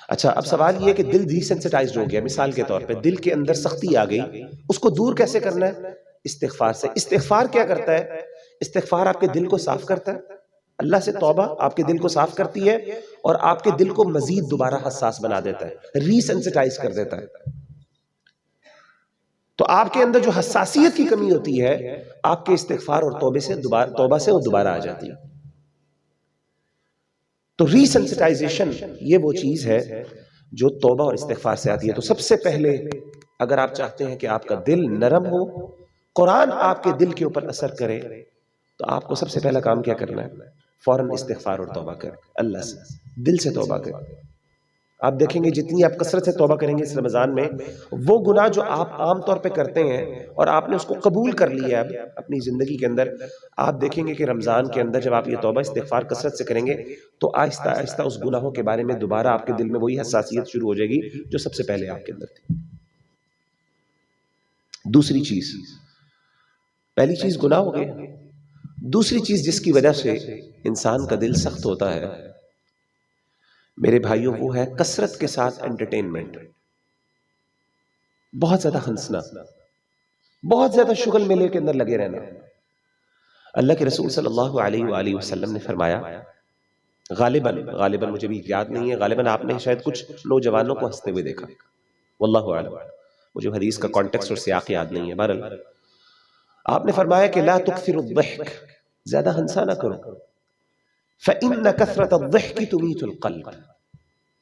اچھا، اب سوال یہ ہے کہ دل ڈی سینسٹائزڈ ہو گیا، مثال کے طور پہ دل کے اندر سختی آ گئی، اس کو دور کیسے کرنا ہے؟ استغفار سے۔ استغفار کیا کرتا ہے؟ استغفار آپ کے دل کو صاف کرتا ہے، اللہ سے توبہ آپ کے دل کو صاف کرتی ہے اور آپ کے دل کو مزید دوبارہ حساس بنا دیتا ہے، ری سینسٹائز کر دیتا ہے۔ تو آپ کے اندر جو حساسیت کی کمی ہوتی ہے، آپ کے استغفار اور توبہ سے وہ دوبارہ آ جاتی ہے۔ تو ری سینسٹائزیشن یہ وہ چیز ہے جو توبہ اور استغفار سے آتی ہے۔ تو سب سے پہلے اگر آپ چاہتے ہیں کہ آپ کا دل نرم ہو، قرآن آپ کے دل کے اوپر اثر کرے، تو آپ کو سب سے پہلا کام کیا کرنا ہے؟ فوراً استغفار اور توبہ کریں، اللہ سے دل سے توبہ کریں۔ آپ دیکھیں گے جتنی آپ کثرت سے توبہ کریں گے اس رمضان میں، وہ گناہ جو آپ عام طور پہ کرتے ہیں اور آپ نے اس کو قبول کر لیا ہے اب اپنی زندگی کے اندر، آپ دیکھیں گے کہ رمضان کے اندر جب آپ یہ توبہ استغفار کثرت سے کریں گے تو آہستہ آہستہ اس گناہوں کے بارے میں دوبارہ آپ کے دل میں وہی حساسیت شروع ہو جائے گی جو سب سے پہلے آپ کے اندر تھی۔ دوسری چیز، پہلی چیز گناہ ہو گیا، دوسری چیز جس کی وجہ سے انسان کا دل سخت ہوتا ہے میرے بھائیوں، وہ ہے کثرت کے ساتھ انٹرٹینمنٹ، بہت زیادہ ہنسنا، بہت زیادہ شغل میلے کے اندر لگے رہنا۔ اللہ کے رسول صلی اللہ علیہ وآلہ وسلم نے فرمایا، غالباً مجھے بھی یاد نہیں ہے، غالباً آپ نے شاید کچھ نوجوانوں کو ہنستے ہوئے دیکھا، واللہ اعلم، مجھے حدیث کا کانٹیکسٹ اور سیاق یاد نہیں ہے۔ بہرحال آپ نے فرمایا کہ لا تکثروا الضحک، زیادہ ہنسا نہ کرو، فإن کثرة الضحک تمیت القلب،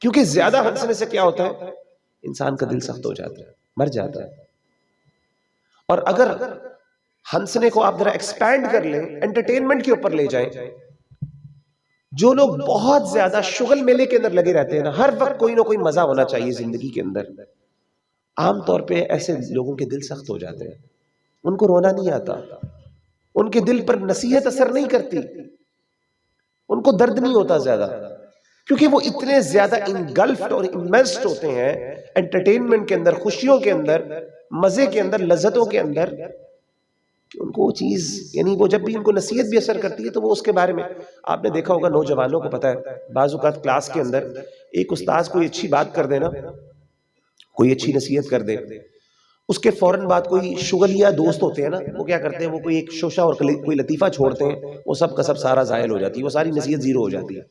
کیونکہ زیادہ ہنسنے سے کیا ہوتا ہے؟ انسان کا دل سخت ہو جاتا ہے، مر جاتا ہے۔ اور اگر ہنسنے کو آپ ذرا ایکسپینڈ کر لیں، انٹرٹینمنٹ کے اوپر لے جائیں، جو لوگ بہت زیادہ شغل میلے کے اندر لگے رہتے ہیں نا، ہر وقت کوئی نہ کوئی مزہ ہونا چاہیے زندگی کے اندر، عام طور پہ ایسے لوگوں کے دل سخت ہو جاتے ہیں، ان کو رونا نہیں آتا، ان کے دل پر نصیحت اثر نہیں کرتی، ان کو درد نہیں ہوتا زیادہ، کیونکہ وہ اتنے زیادہ انگلفڈ اور امرسڈ ہوتے ہیں انٹرٹینمنٹ کے اندر، خوشیوں کے اندر، مزے کے اندر، لذتوں کے اندر، کہ ان کو وہ چیز، یعنی وہ جب بھی ان کو نصیحت بھی اثر کرتی ہے تو وہ اس کے بارے میں، آپ نے دیکھا ہوگا نوجوانوں کو پتہ ہے بعض اوقات کلاس کے اندر ایک استاذ کوئی اچھی بات کر دینا، کوئی اچھی نصیحت کر دے، اس کے فوراً بعد کوئی شغلیہ دوست ہوتے ہیں نا، وہ کیا کرتے ہیں، وہ کوئی ایک شوشہ اور کوئی لطیفہ چھوڑتے ہیں، وہ سب کا سب سارا زائل ہو جاتی ہے، وہ ساری نصیحت زیرو ہو جاتی ہے،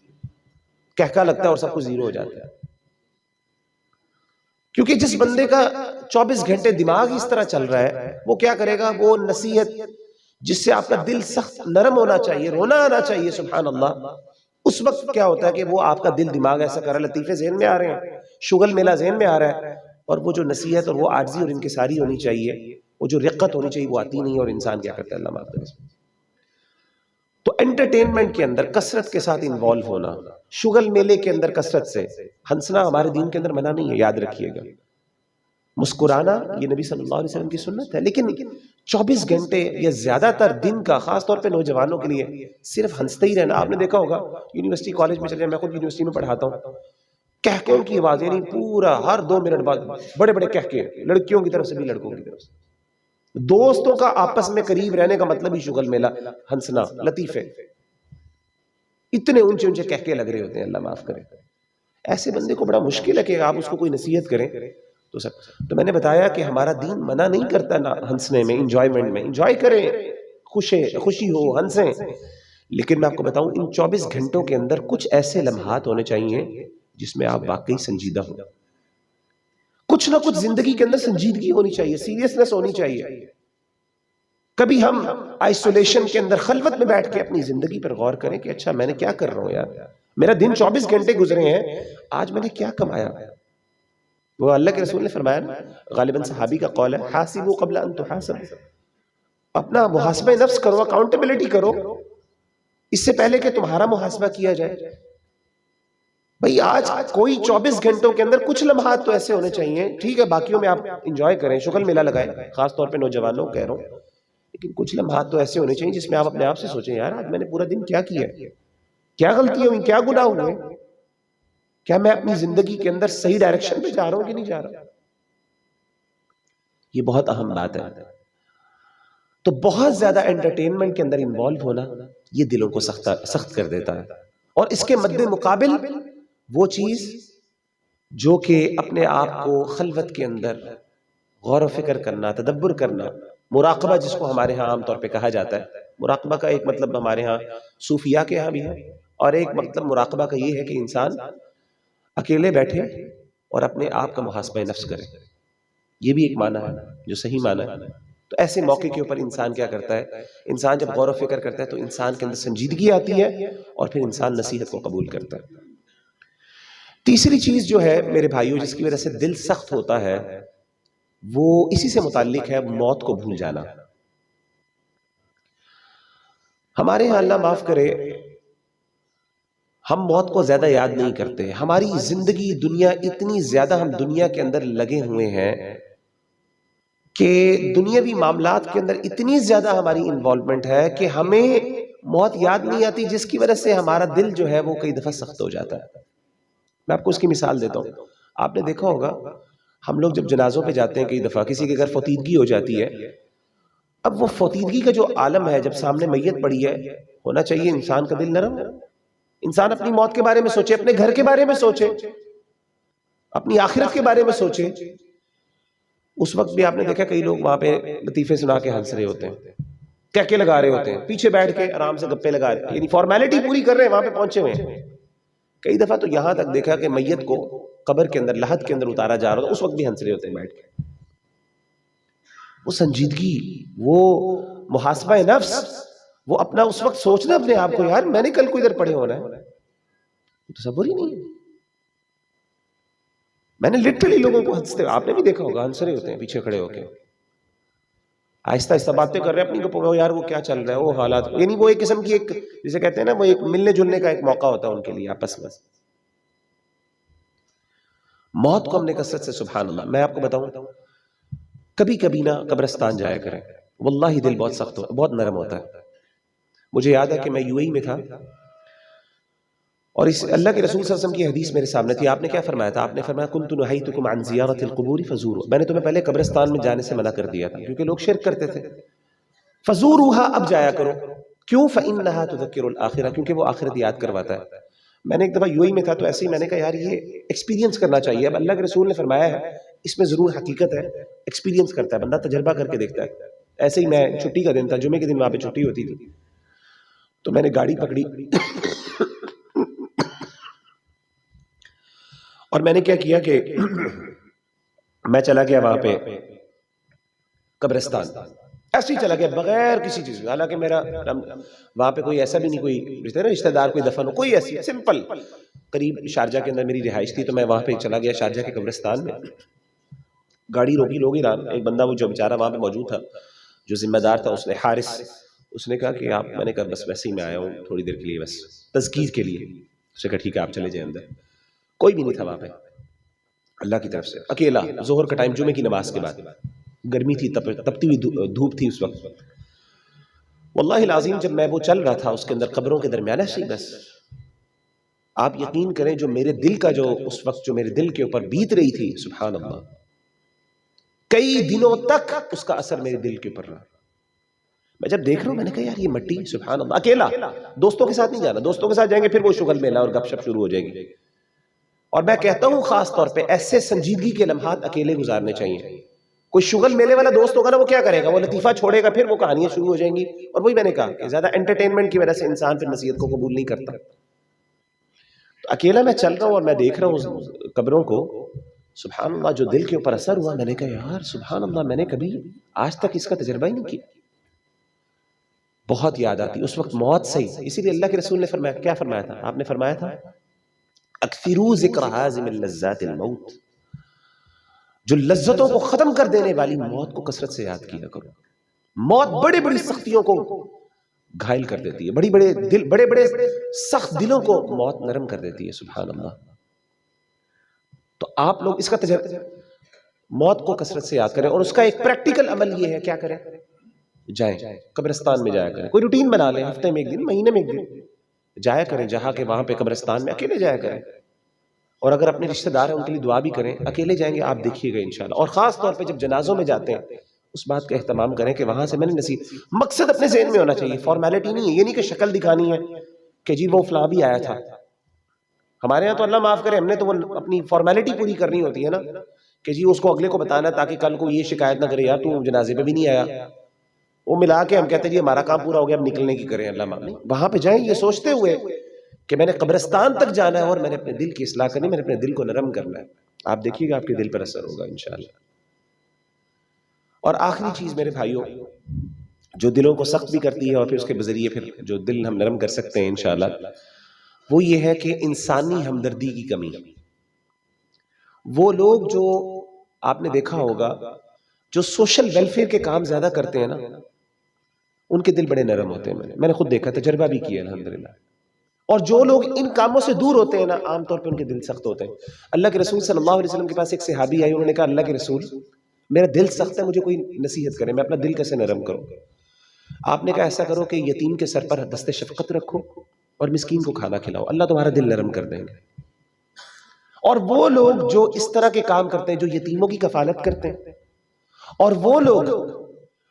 کہکا لگتا ہے اور سب کچھ زیرو ہو جاتا ہے۔ کیونکہ جس بندے کا 24 گھنٹے دماغ اس طرح چل رہا ہے، وہ کیا کرے گا، وہ نصیحت جس سے آپ کا دل سخت نرم ہونا چاہیے، رونا آنا چاہیے، سبحان اللہ، اس وقت کیا ہوتا ہے کہ وہ آپ کا دل دماغ ایسا کر رہا ہے، لطیفے ذہن میں آ رہے ہیں، شغل میلہ ذہن میں آ رہا ہے، اور وہ جو نصیحت اور وہ عاجزی اور انکساری ہونی چاہیے، وہ جو رقت ہونی چاہیے وہ آتی نہیں، اور انسان کیا کرتا ہے، اللہ معاف کرے۔ تو انٹرٹینمنٹ کے اندر کثرت کے ساتھ انوالو ہونا، شغل میلے کے اندر کثرت سے ہنسنا ہمارے دین کے اندر منع نہیں ہے، یاد رکھیے گا، مسکرانا یہ نبی صلی اللہ علیہ وسلم کی سنت ہے، لیکن 24 گھنٹے یا زیادہ تر دن کا، خاص طور پہ نوجوانوں کے لیے صرف ہنستے ہی رہنا۔ آپ نے دیکھا ہوگا یونیورسٹی کالج میں چلے جائیں، میں خود یونیورسٹی میں پڑھاتا ہوں، کہکوں کی آواز، یعنی پورا ہر 2 منٹ بعد بڑے بڑے کہکے، لڑکیوں کی طرف سے بھی لڑکوں کی طرف سے۔ دوستوں کا آپس میں قریب رہنے کا مطلب ہی شغل میلہ، ہنسنا، لطیفے، اتنے اونچے اونچے کہکے لگ رہے ہوتے ہیں، اللہ معاف کرے۔ ایسے بندے کو بڑا مشکل ہے کہ آپ اس کو کوئی نصیحت کریں تو میں نے بتایا کہ ہمارا دین منع نہیں کرتا نہ ہنسنے میں، انجوائمنٹ میں، انجوائے کریں، خوشی ہو، ہنسیں، لیکن میں آپ کو بتاؤں ان 24 گھنٹوں کے اندر کچھ ایسے لمحات ہونے چاہیے جس میں آپ واقعی سنجیدہ ہوں، کچھ نہ کچھ زندگی کے اندر سنجیدگی ہونی چاہیے، سیریسنس ہونی چاہیے۔ کبھی ہم آئسولیشن کے اندر خلوت میں بیٹھ کے اپنی زندگی پر غور کریں کہ اچھا میں نے کیا کر رہا ہوں یار، میرا دن 24 گھنٹے گزرے ہیں، آج میں نے کیا کمایا۔ وہ اللہ کے رسول نے فرمایا نا، غالباً صحابی کا قول ہے، حاسبوا قبل ان تحاسبوا، اپنا محاسبہ نفس کرو، اکاؤنٹیبلٹی کرو، اس سے پہلے کہ تمہارا محاسبہ کیا جائے۔ بھئی آج کوئی 24 گھنٹوں کے اندر کچھ لمحات تو ایسے ہونے چاہیے، ٹھیک ہے باقیوں میں آپ انجوائے کریں، شغل میلہ لگائیں، خاص طور پہ نوجوانوں کہہ رہا ہوں، لیکن کچھ لمحات تو ایسے ہونے چاہیے جس میں آپ اپنے آپ سے سوچیں، یار آج میں نے پورا دن کیا کیا ہے، کیا غلطیاں ہوئی، کیا گناہ ہوئے، کیا میں اپنی زندگی کے اندر صحیح ڈائریکشن پہ جا رہا ہوں کہ نہیں جا رہا۔ یہ بہت اہم بات ہے۔ تو بہت زیادہ انٹرٹینمنٹ کے اندر انوالو ہونا یہ دلوں کو سخت کر دیتا ہے. اور اس کے مد مقابل وہ چیز جو کہ اپنے آپ کو خلوت کے اندر غور و فکر کرنا، تدبر کرنا، مراقبہ جس کو ہمارے ہاں عام طور پہ کہا جاتا ہے. مراقبہ کا ایک مطلب ہمارے ہاں صوفیاء کے ہاں بھی ہے، اور ایک مطلب مراقبہ کا یہ ہے کہ انسان اکیلے بیٹھے اور اپنے آپ کا محاسبہ نفس کرے. یہ بھی ایک معنی ہے جو صحیح معنی ہے. تو ایسے موقع کے اوپر انسان کیا کرتا ہے؟ انسان جب غور و فکر کرتا ہے تو انسان کے اندر سنجیدگی آتی ہے اور پھر انسان نصیحت کو قبول کرتا ہے. تیسری چیز جو ہے میرے بھائیوں جس کی وجہ سے دل سخت ہوتا ہے وہ اسی سے متعلق ہے موت کو بھول جانا. ہمارے یہاں اللہ معاف کرے ہم موت کو زیادہ یاد نہیں کرتے. ہماری زندگی دنیا اتنی زیادہ ہم دنیا کے اندر لگے ہوئے ہیں کہ دنیاوی معاملات کے اندر اتنی زیادہ ہماری انوالومنٹ ہے کہ ہمیں موت یاد نہیں آتی، جس کی وجہ سے ہمارا دل جو ہے وہ کئی دفعہ سخت ہو جاتا ہے. میں آپ کو اس کی مثال دیتا ہوں. آپ نے دیکھا ہوگا ہم لوگ جب جنازوں پہ جاتے ہیں کئی دفعہ کسی کے گھر فوتیدگی ہو جاتی ہے، اب وہ فوتیدگی کا جو عالم ہے، جب سامنے میت پڑی ہے، ہونا چاہیے انسان کا دل نرم ہو. انسان اپنی موت کے بارے میں سوچے، اپنے گھر کے بارے میں سوچے، اپنی آخرت کے بارے میں سوچے. اس وقت بھی آپ نے دیکھا کئی لوگ وہاں پہ لطیفے سنا کے ہنس رہے ہوتے ہیں، کہکے لگا رہے ہوتے ہیں، پیچھے بیٹھ کے آرام سے گپے لگا رہے ہیں، یعنی فارمیلٹی پوری کر رہے ہیں، وہاں پہ پہنچے ہوئے ہیں. کئی دفعہ تو یہاں تک دیکھا کہ میت کو قبر کے اندر لحد کے اندر اتارا جا رہا تھا، اس وقت بھی ہنس رہے ہوتے ہیں بیٹھ کے. وہ سنجیدگی، وہ محاسبہ نفس، وہ اپنا اس وقت سوچنا اپنے آپ کو، یار میں نے کل کو ادھر پڑے ہونا ہے، تصور ہی نہیں ہے. میں نے لٹرلی لوگوں کو ہنستے، آپ نے بھی دیکھا ہوگا، ہنس رہے ہوتے ہیں پیچھے کھڑے ہو کے، آہستہ آہستہ باتیں کر رہے ہیں اپنی کو، یار وہ کیا چل رہا ہے، وہ حالات، یعنی وہ ایک قسم کی ایک جسے کہتے ہیں نا، وہ ایک ملنے جلنے کا ایک موقع ہوتا ہے ان کے لیے آپس میں. موت کو ہم نے کثرت سے، سبحان اللہ، میں آپ کو بتاؤں کبھی کبھی نا قبرستان جایا کریں، واللہ دل بہت سخت ہوتا ہے، بہت نرم ہوتا ہے. مجھے یاد ہے کہ میں یو اے میں تھا اور اس اللہ کے رسول صلی اللہ علیہ وسلم کی حدیث میرے سامنے تھی. آپ نے کیا فرمایا تھا؟ آپ نے فرمایا کنت نہیتکم عن زیارت القبور فزوروا، میں نے تمہیں پہلے قبرستان میں جانے سے منع کر دیا تھا کیونکہ لوگ شرک کرتے تھے. فزوروها، اب جایا کرو. کیوں؟ فانها تذکر الاخرہ، کیونکہ وہ آخرت یاد کرواتا ہے. میں نے ایک دفعہ یو اے میں تھا تو ایسے ہی میں نے کہا یار یہ ایکسپیرینس کرنا چاہیے. اب اللہ کے رسول نے فرمایا ہے، اس میں ضرور حقیقت ہے، ایکسپیرینس کرتا ہے بندہ، تجربہ کر کے دیکھتا ہے. ایسے ہی میں چھٹی کا دن تھا، جمعے کے دن وہاں پہ چھٹی ہوتی تھی، تو میں نے گاڑی پکڑی اور میں نے کیا کیا کہ میں چلا گیا وہاں پہ قبرستان، ایسے ہی چلا گیا بغیر کسی چیز. حالانکہ میرا وہاں پہ کوئی ایسا بھی نہیں، کوئی رشتہ دار کوئی دفن ہو، کوئی ایسی سمپل، قریب شارجہ کے اندر میری رہائش تھی، تو میں وہاں پہ چلا گیا شارجہ کے قبرستان میں. گاڑی روکی، لوگ ایران، ایک بندہ وہ جو بیچارہ وہاں پہ موجود تھا جو ذمہ دار تھا، اس نے، حارث، اس نے کہا کہ آپ، میں نے کہا بس ویسے ہی میں آیا ہوں تھوڑی دیر کے لیے، بس تذکیر کے لیے. اس نے کہا ٹھیک ہے آپ چلے جائیں اندر. کوئی بھی نہیں تھا وہاں پہ، اللہ کی طرف سے اکیلا. ظہر کا ٹائم، جمعے کی نماز کے بعد، گرمی تھی، تپتی ہوئی دھوپ تھی اس وقت. واللہ العظیم جب میں وہ چل رہا تھا اس کے اندر قبروں کے درمیان ایسے ہی، بس آپ یقین کریں جو میرے دل کا، جو اس وقت جو میرے دل کے اوپر بیت رہی تھی، سبحان اللہ، کئی دنوں تک اس کا اثر میرے دل کے اوپر رہا. میں جب دیکھ رہا ہوں میں نے کہا یار یہ مٹی، سبحان اللہ، اکیلا، دوستوں کے ساتھ نہیں جانا، دوستوں کے ساتھ جائیں گے پھر وہ شغل میلہ اور گپ شپ شروع ہو جائے گی. اور میں کہتا ہوں خاص طور پہ ایسے سنجیدگی کے لمحات اکیلے گزارنے چاہیے. کوئی شغل میلے والا دوست ہوگا نا، وہ کیا کرے گا؟ وہ لطیفہ چھوڑے گا، پھر وہ کہانیاں شروع ہو جائیں گی. اور وہی میں نے کہا کہ زیادہ انٹرٹینمنٹ کی وجہ سے انسان پھر نصیحت کو قبول نہیں کرتا. تو اکیلا میں چل رہا ہوں اور میں دیکھ رہا ہوں قبروں کو، سبحان اللہ، جو دل کے اوپر اثر ہوا، میں نے کہا یار سبحان اللہ، میں نے کبھی آج تک اس کا تجربہ ہی نہیں کیا. بہت یاد آتی اس وقت موت سے ہی. اسی لیے اللہ کے رسول نے فرمایا، کیا فرمایا تھا؟ آپ نے فرمایا تھا اکثروا ذکر حازم اللذات الموت، جو لذتوں کو ختم کر دینے والی موت کو کثرت سے یاد کیا کرو. موت بڑی بڑی سختیوں کو گھائل کر دیتی ہے، بڑے بڑے سخت دلوں کو موت نرم کر دیتی ہے، سبحان اللہ. تو آپ لوگ اس کا تجربہ، موت کو کثرت سے یاد کریں. اور اس کا ایک پریکٹیکل عمل یہ ہے، کیا کریں؟ جائیں قبرستان میں جایا کریں. کوئی روٹین بنا لیں، ہفتے میں ایک دن، مہینے میں ایک دن جایا کریں، جہاں کہ وہاں پہ قبرستان میں اکیلے جایا کریں. اور اگر اپنے رشتہ دار ہیں ان کے لیے دعا بھی کریں. اکیلے جائیں گے آپ دیکھیے گا انشاءاللہ. اور خاص طور پہ جب جنازوں میں جاتے ہیں اس بات کا اہتمام کریں کہ وہاں سے میں نے نصیحت، مقصد اپنے ذہن میں ہونا چاہیے، فارمیلٹی نہیں ہے، یہ نہیں کہ شکل دکھانی ہے کہ جی وہ فلاں بھی آیا تھا. ہمارے یہاں تو اللہ معاف کرے، ہم نے تو وہ اپنی فارمیلٹی پوری کرنی ہوتی ہے نا کہ جی اس کو اگلے کو بتانا ہے تاکہ کل کو یہ شکایت نہ کرے یار تو جنازے پہ بھی نہیں آیا. وہ ملا کے ہم کہتے ہیں جی ہمارا کام پورا ہو گیا، اب نکلنے کی کریں. اللہ معاف نہیں، وہاں پہ جائیں یہ سوچتے ہوئے کہ میں نے قبرستان تک جانا ہے اور میں نے اپنے دل کی اصلاح کرنی، میں نے اپنے دل کو نرم کرنا ہے. آپ دیکھیے گا آپ کے دل پر اثر ہوگا انشاءاللہ. اور آخری چیز میرے بھائیوں جو دلوں کو سخت بھی کرتی ہے اور پھر اس کے بذریعے پھر جو دل ہم نرم کر سکتے ہیں انشاءاللہ، وہ یہ ہے کہ انسانی ہمدردی کی کمی. وہ لوگ جو آپ نے دیکھا ہوگا جو سوشل ویلفیئر کے کام زیادہ کرتے ہیں نا، ان کے دل بڑے نرم ہوتے ہیں. میں نے خود دیکھا، تجربہ بھی کیا الحمدللہ. اور جو لوگ ان کاموں سے دور ہوتے ہیں نا، عام طور پہ ان کے دل سخت ہوتے ہیں. اللہ کے رسول صلی اللہ علیہ وسلم کے پاس ایک صحابی آئی، انہوں نے کہا اللہ کے رسول میرا دل سخت ہے، مجھے کوئی نصیحت کرے، میں اپنا دل کیسے نرم کروں؟ آپ نے کہا ایسا کرو کہ یتیم کے سر پر دست شفقت رکھو اور مسکین کو کھانا کھلاؤ، اللہ تمہارا دل نرم کر دیں گے. اور وہ لوگ جو اس طرح کے کام کرتے ہیں، جو یتیموں کی کفالت کرتے ہیں، اور وہ لوگ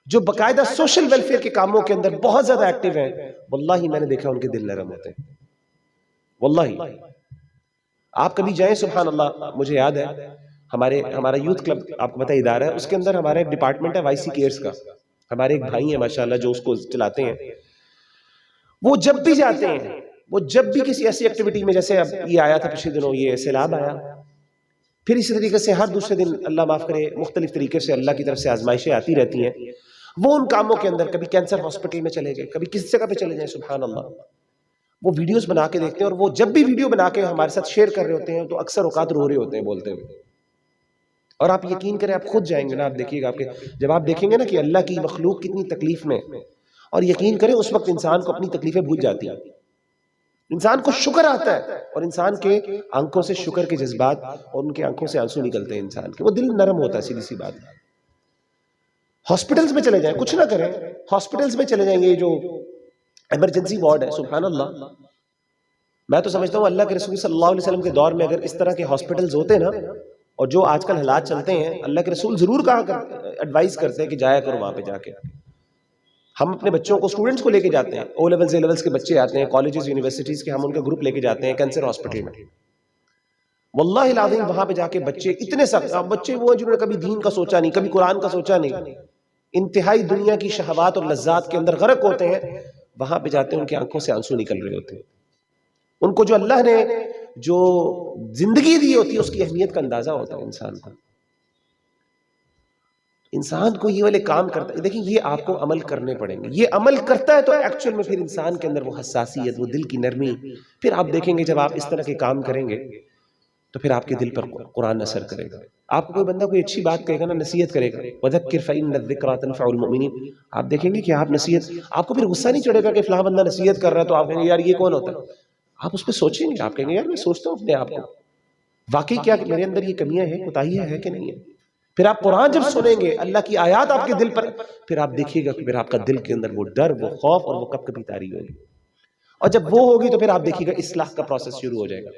جو باقاعدہ سوشل ویلفیئر کے کاموں کے اندر بہت زیادہ ایکٹیو ہیں، واللہ میں نے دیکھا ان کے دل نرم ہوتے ہیں. واللہ آپ کبھی جائیں، سبحان اللہ، مجھے یاد ہے ہمارا یوتھ کلب آپ کو پتہ ادارہ ہے، اس کے اندر ہمارا ایک ڈپارٹمنٹ ہے وائی سی کیئرز کا. ہمارے ایک بھائی ہیں ماشاءاللہ جو اس کو چلاتے ہیں. وہ جب بھی جاتے ہیں، وہ جب بھی کسی ایسی ایکٹیویٹی میں، جیسے اب یہ آیا تھا پچھلے دنوں یہ سیلاب آیا، پھر اسی طریقے سے ہر دوسرے دن اللہ معاف کرے مختلف طریقے سے اللہ کی طرف سے آزمائشیں آتی رہتی ہیں، وہ ان کاموں کے اندر کبھی کینسر ہاسپٹل میں چلے گئے، کبھی کس جگہ پہ چلے جائیں، سبحان اللہ، وہ ویڈیوز بنا کے دیکھتے ہیں. اور وہ جب بھی ویڈیو بنا کے ہمارے ساتھ شیئر کر رہے ہوتے ہیں تو اکثر اوقات رو رہے ہوتے ہیں بولتے ہوئے. اور آپ یقین کریں، آپ خود جائیں گے نا، آپ دیکھیے گا، جب آپ دیکھیں گے نا کہ اللہ کی مخلوق کتنی تکلیف میں، اور یقین کریں اس وقت انسان کو اپنی تکلیفیں بھول جاتی ہیں، انسان کو شکر آتا ہے، اور انسان کے آنکھوں سے شکر کے جذبات اور ان کے آنکھوں سے آنسو نکلتے ہیں انسان کے، وہ دل نرم ہوتا ہے. سیدھی سی بات. ہاسپٹلز میں چلے جائیں، کچھ نہ کریں، ہاسپٹلز میں چلے جائیں گے، جو ایمرجنسی وارڈ ہے، سبحان اللہ، میں تو سمجھتا ہوں اللہ کے رسول صلی اللہ علیہ وسلم کے دور میں اگر اس طرح کے ہاسپٹلز ہوتے نا، اور جو آج کل حالات چلتے ہیں، اللہ کے رسول ضرور ایڈوائز کرتے ہیں کہ جایا کرو وہاں پہ جا کے. ہم اپنے بچوں کو، اسٹوڈنٹس کو لے کے جاتے ہیں، او لیولز اے لیولز کے بچے آتے ہیں، کالجز یونیورسٹیز کے، ہم ان کا گروپ لے کے جاتے ہیں کینسر ہاسپٹل میں. واللہ العظیم وہاں پہ جا کے بچے اتنے سخت، بچے وہ جنہوں نے کبھی دین کا سوچا نہیں، کبھی قرآن کا سوچا نہیں، انتہائی دنیا کی شہوات اور لذات کے اندر غرق ہوتے ہیں، وہاں پہ جاتے ہیں ان کی آنکھوں سے آنسو نکل رہے ہوتے ہیں. ان کو جو اللہ نے جو زندگی دی ہوتی ہے اس کی اہمیت کا اندازہ ہوتا ہے انسان کو. انسان کو یہ والے کام کرتا ہے، دیکھیں یہ آپ کو عمل کرنے پڑیں گے. یہ عمل کرتا ہے تو ایکچوئل میں پھر انسان کے اندر وہ حساسیت، وہ دل کی نرمی، پھر آپ دیکھیں گے جب آپ اس طرح کے کام کریں گے تو پھر آپ کے دل پر قرآن اثر کرے گا. آپ کو کوئی بندہ کوئی اچھی بات کہے گا نا، نصیحت کرے گا، وَذَكِّرْ فَإِنَّ الذِّكْرَىٰ تَنفَعُ الْمُؤْمِنِينَ، آپ دیکھیں گے کہ آپ نصیحت، آپ کو پھر غصہ نہیں چڑھے گا کہ فلاں بندہ نصیحت کر رہا ہے تو آپ کہیں گے یار یہ کون ہوتا ہے. آپ اس پہ سوچیں گے، آپ کہیں گے یار میں سوچتا ہوں اپنے آپ کو واقعی کیا میرے اندر یہ کمیاں ہیں، کوتاہیاں ہیں کہ نہیں ہے. پھر آپ قرآن جب سنیں گے، اللہ کی آیات آپ کے دل پر، پھر آپ دیکھیے گا کہ پھر آپ کا دل کے اندر وہ ڈر، وہ خوف اور وہ کب کبھی طاری ہوگی. اور جب وہ ہوگی تو پھر آپ دیکھیے گا اصلاح کا پروسیس شروع ہو جائے گا.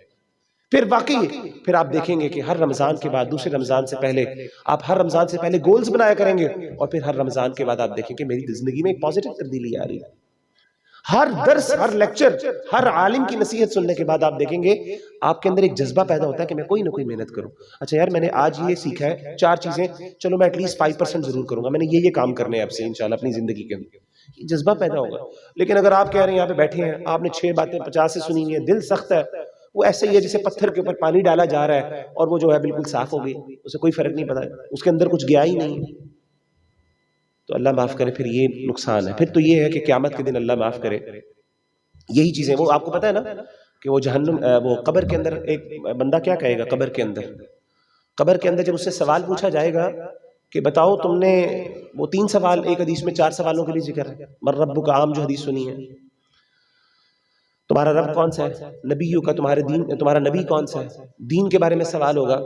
پھر واقعی پھر آپ دیکھیں گے کہ ہر رمضان کے بعد، دوسرے رمضان سے پہلے، آپ ہر رمضان سے پہلے گولز بنایا کریں گے، اور پھر ہر رمضان کے بعد آپ دیکھیں کہ میری زندگی میں ایک پازیٹیو تبدیلی آ رہی ہے. ہر درس، ہر لیکچر، ہر عالم کی نصیحت سننے کے بعد آپ دیکھیں گے آپ کے اندر ایک جذبہ پیدا ہوتا ہے کہ میں کوئی نہ کوئی محنت کروں. اچھا یار میں نے آج یہ سیکھا ہے 4 چیزیں، چلو میں ایٹ لیسٹ 5% ضرور کروں گا، میں نے یہ کام کرنے ہیں اب سے انشاءاللہ اپنی زندگی کے اندر. یہ جذبہ پیدا ہوگا. لیکن اگر آپ کہہ رہے ہیں یہاں پہ بیٹھے ہیں، آپ نے 6 باتیں 50 سے سنی ہیں، دل سخت ہے، وہ ایسے ہی ہے جیسے پتھر کے اوپر پانی ڈالا جا رہا ہے اور وہ جو ہے بالکل صاف ہو گئی، اسے کوئی فرق نہیں پڑا، اس کے اندر کچھ گیا ہی نہیں. تو اللہ معاف کرے پھر یہ نقصان ہے. پھر تو یہ ہے کہ قیامت کے دن اللہ معاف کرے یہی چیزیں، وہ آپ کو پتا ہے نا کہ وہ جہنم، وہ قبر کے اندر ایک بندہ کیا کہے گا قبر کے اندر جب اس سے سوال پوچھا جائے گا کہ بتاؤ تم نے، وہ 3 سوال ایک حدیث میں 4 سوالوں کے لیے ذکر ہے، من ربک عام جو حدیث سنی ہے، تمہارا رب کون سا ہے، نبیوں کا، تمہارا نبی کون سا ہے، دین کے بارے میں سوال ہوگا.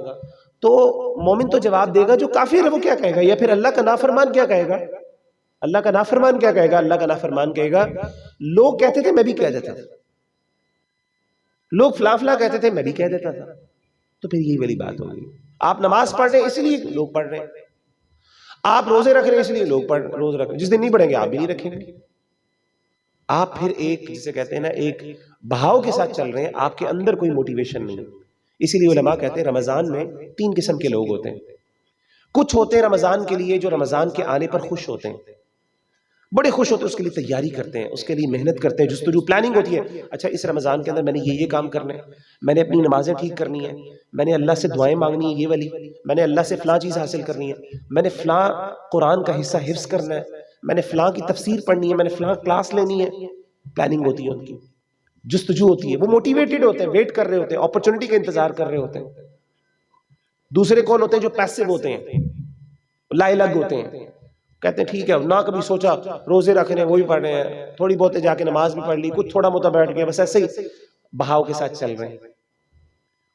تو مومن تو جواب دے گا، جو کافر ہے وہ کیا کہے گا، یا پھر اللہ کا نافرمان کیا کہے گا، اللہ کا نافرمان کیا کہے گا، اللہ کا نافرمان کہے گا لوگ کہتے تھے میں بھی کہہ دیتا تھا، لوگ فلاں فلاں کہتے تھے میں بھی کہہ دیتا تھا. تو پھر یہی والی بات ہوگی، آپ نماز پڑھ رہے ہیں اس لیے لوگ پڑھ رہے ہیں، آپ روزے رکھ رہے ہیں اس لیے لوگ روز رکھ رہے ہیں، جس دن نہیں پڑھیں گے آپ بھی نہیں رکھیں گے. آپ پھر ایک جسے کہتے ہیں نا ایک بہاؤ کے ساتھ چل رہے ہیں، آپ کے اندر کوئی موٹیویشن نہیں. اسی لیے علماء کہتے ہیں رمضان میں 3 قسم کے لوگ ہوتے ہیں. کچھ ہوتے ہیں رمضان کے لیے جو رمضان کے آنے پر خوش ہوتے ہیں، بڑے خوش ہوتے ہیں، اس کے لیے تیاری کرتے ہیں، اس کے لیے محنت کرتے ہیں، جستجو پلاننگ ہوتی ہے. اچھا اس رمضان کے اندر میں نے یہ کام کرنا ہے، میں نے اپنی نمازیں ٹھیک کرنی ہے، میں نے اللہ سے دعائیں مانگنی ہے یہ والی، میں نے اللہ سے فلاں چیز حاصل کرنی ہے، میں نے فلاں قرآن کا حصہ حفظ کرنا ہے، میں نے فلاں کی تفسیر پڑھنی ہے، میں نے فلاں کلاس لینی ہے. پلاننگ ہوتی ہے ان کی، جستجو ہوتی ہے، وہ موٹیویٹڈ ہوتے ہیں، ویٹ کر رہے ہوتے ہیں، اپرچونٹی کا انتظار کر رہے ہوتے ہیں. دوسرے کون ہوتے ہیں جو پیسو ہوتے ہیں، لائے لگ ہوتے ہیں، کہتے ہیں ٹھیک ہے نہ کبھی سوچا روزے رکھنے وہی پڑھ رہے ہیں، تھوڑی بہت جا کے نماز بھی پڑھ لی، کچھ تھوڑا موٹا بیٹھ گیا، بس ایسے ہی بہاؤ کے ساتھ چل رہے ہیں.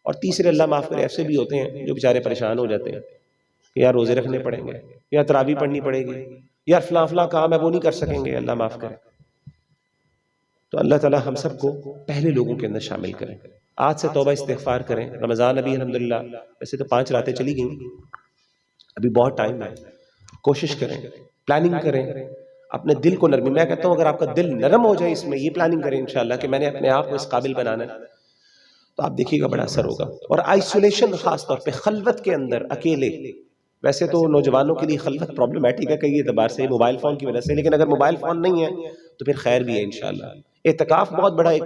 اور تیسرے اللہ معاف کرے ایسے بھی ہوتے ہیں جو بیچارے پریشان ہو جاتے ہیں کہ یار روزے رکھنے پڑیں گے، یا تراویح پڑھنی پڑے گی، یار فلاں فلاں کام ہے وہ نہیں کر سکیں گے، اللہ معاف کرے. تو اللہ تعالی ہم سب کو پہلے لوگوں کے اندر شامل کریں. آج سے توبہ استغفار کریں. رمضان ابھی الحمدللہ ویسے تو 5 راتیں چلی گئیں، ابھی بہت ٹائم ہے. کوشش کریں، پلاننگ کریں، اپنے دل کو نرمی. میں کہتا ہوں اگر آپ کا دل نرم ہو جائے اس میں، یہ پلاننگ کریں انشاءاللہ کہ میں نے اپنے آپ کو اس قابل بنانا ہے، تو آپ دیکھیے گا بڑا اثر ہوگا. اور آئسولیشن، خاص طور پہ خلوت کے اندر اکیلے، ویسے تو نوجوانوں کے لیے خلوت پرابلمٹک ہے کئی اعتبار سے موبائل فون کی وجہ سے، لیکن اگر موبائل فون نہیں ہے تو پھر خیر بھی ہے انشاءاللہ. اعتکاف بہت بڑا ایک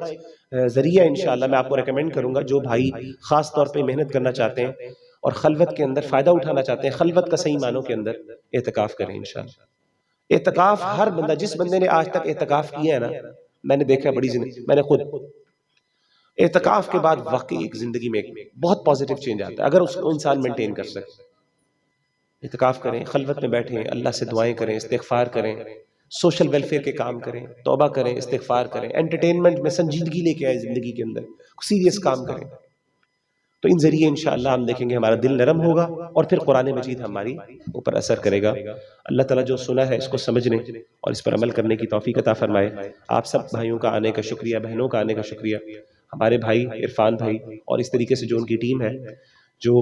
ذریعہ ہے انشاءاللہ. میں آپ کو ریکمینڈ کروں گا جو بھائی خاص طور پہ محنت کرنا چاہتے ہیں اور خلوت کے اندر فائدہ اٹھانا چاہتے ہیں، خلوت کا صحیح معنوں کے اندر اعتکاف کریں انشاءاللہ. اعتکاف ہر بندہ، جس بندے نے آج تک اعتکاف کیا ہے نا، میں نے دیکھا بڑی زندگی، میں نے خود اعتکاف کے بعد واقعی ایک زندگی میں بہت پازیٹیو چینج آتا ہے اگر اس کو انسان مینٹین کر سکے. اعتکاف کریں، خلوت میں بیٹھیں، اللہ سے دعائیں کریں، استغفار کریں، سوشل ویلفیئر کے کام کریں، توبہ کریں، استغفار کریں، انٹرٹینمنٹ میں سنجیدگی لے کے آئے زندگی کے اندر، سیریس کام کریں. تو ان ذریعے انشاءاللہ ہم دیکھیں گے ہمارا دل نرم ہوگا اور پھر قرآن مجید ہماری اوپر اثر کرے گا. اللہ تعالیٰ جو سنا ہے اس کو سمجھنے اور اس پر عمل کرنے کی توفیق عطا فرمائے. آپ سب بھائیوں کا آنے کا شکریہ، بہنوں کا آنے کا شکریہ. ہمارے بھائی عرفان بھائی اور اس طریقے سے جو ان کی ٹیم ہے جو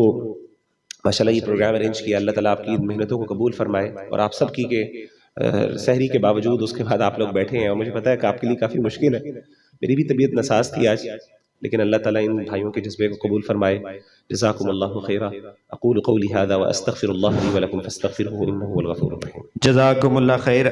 ماشاءاللہ یہ پروگرام ارینج کیا، اللہ تعالیٰ آپ کی محنتوں کو قبول فرمائے. اور آپ سب کی کہ سحری کے باوجود اس کے بعد آپ لوگ بیٹھے ہیں، اور مجھے پتا ہے کہ آپ کے لیے کافی مشکل ہے. میری بھی طبیعت ناساز تھی آج، لیکن اللہ تعالیٰ ان بھائیوں کے جذبے کو قبول فرمائے. جزاکم اللہ خیرا. اقول قولی ھذا واستغفر اللہ لی ولکم فاستغفروہ انہ هو الغفور الرحیم. جزاکم اللہ خیر.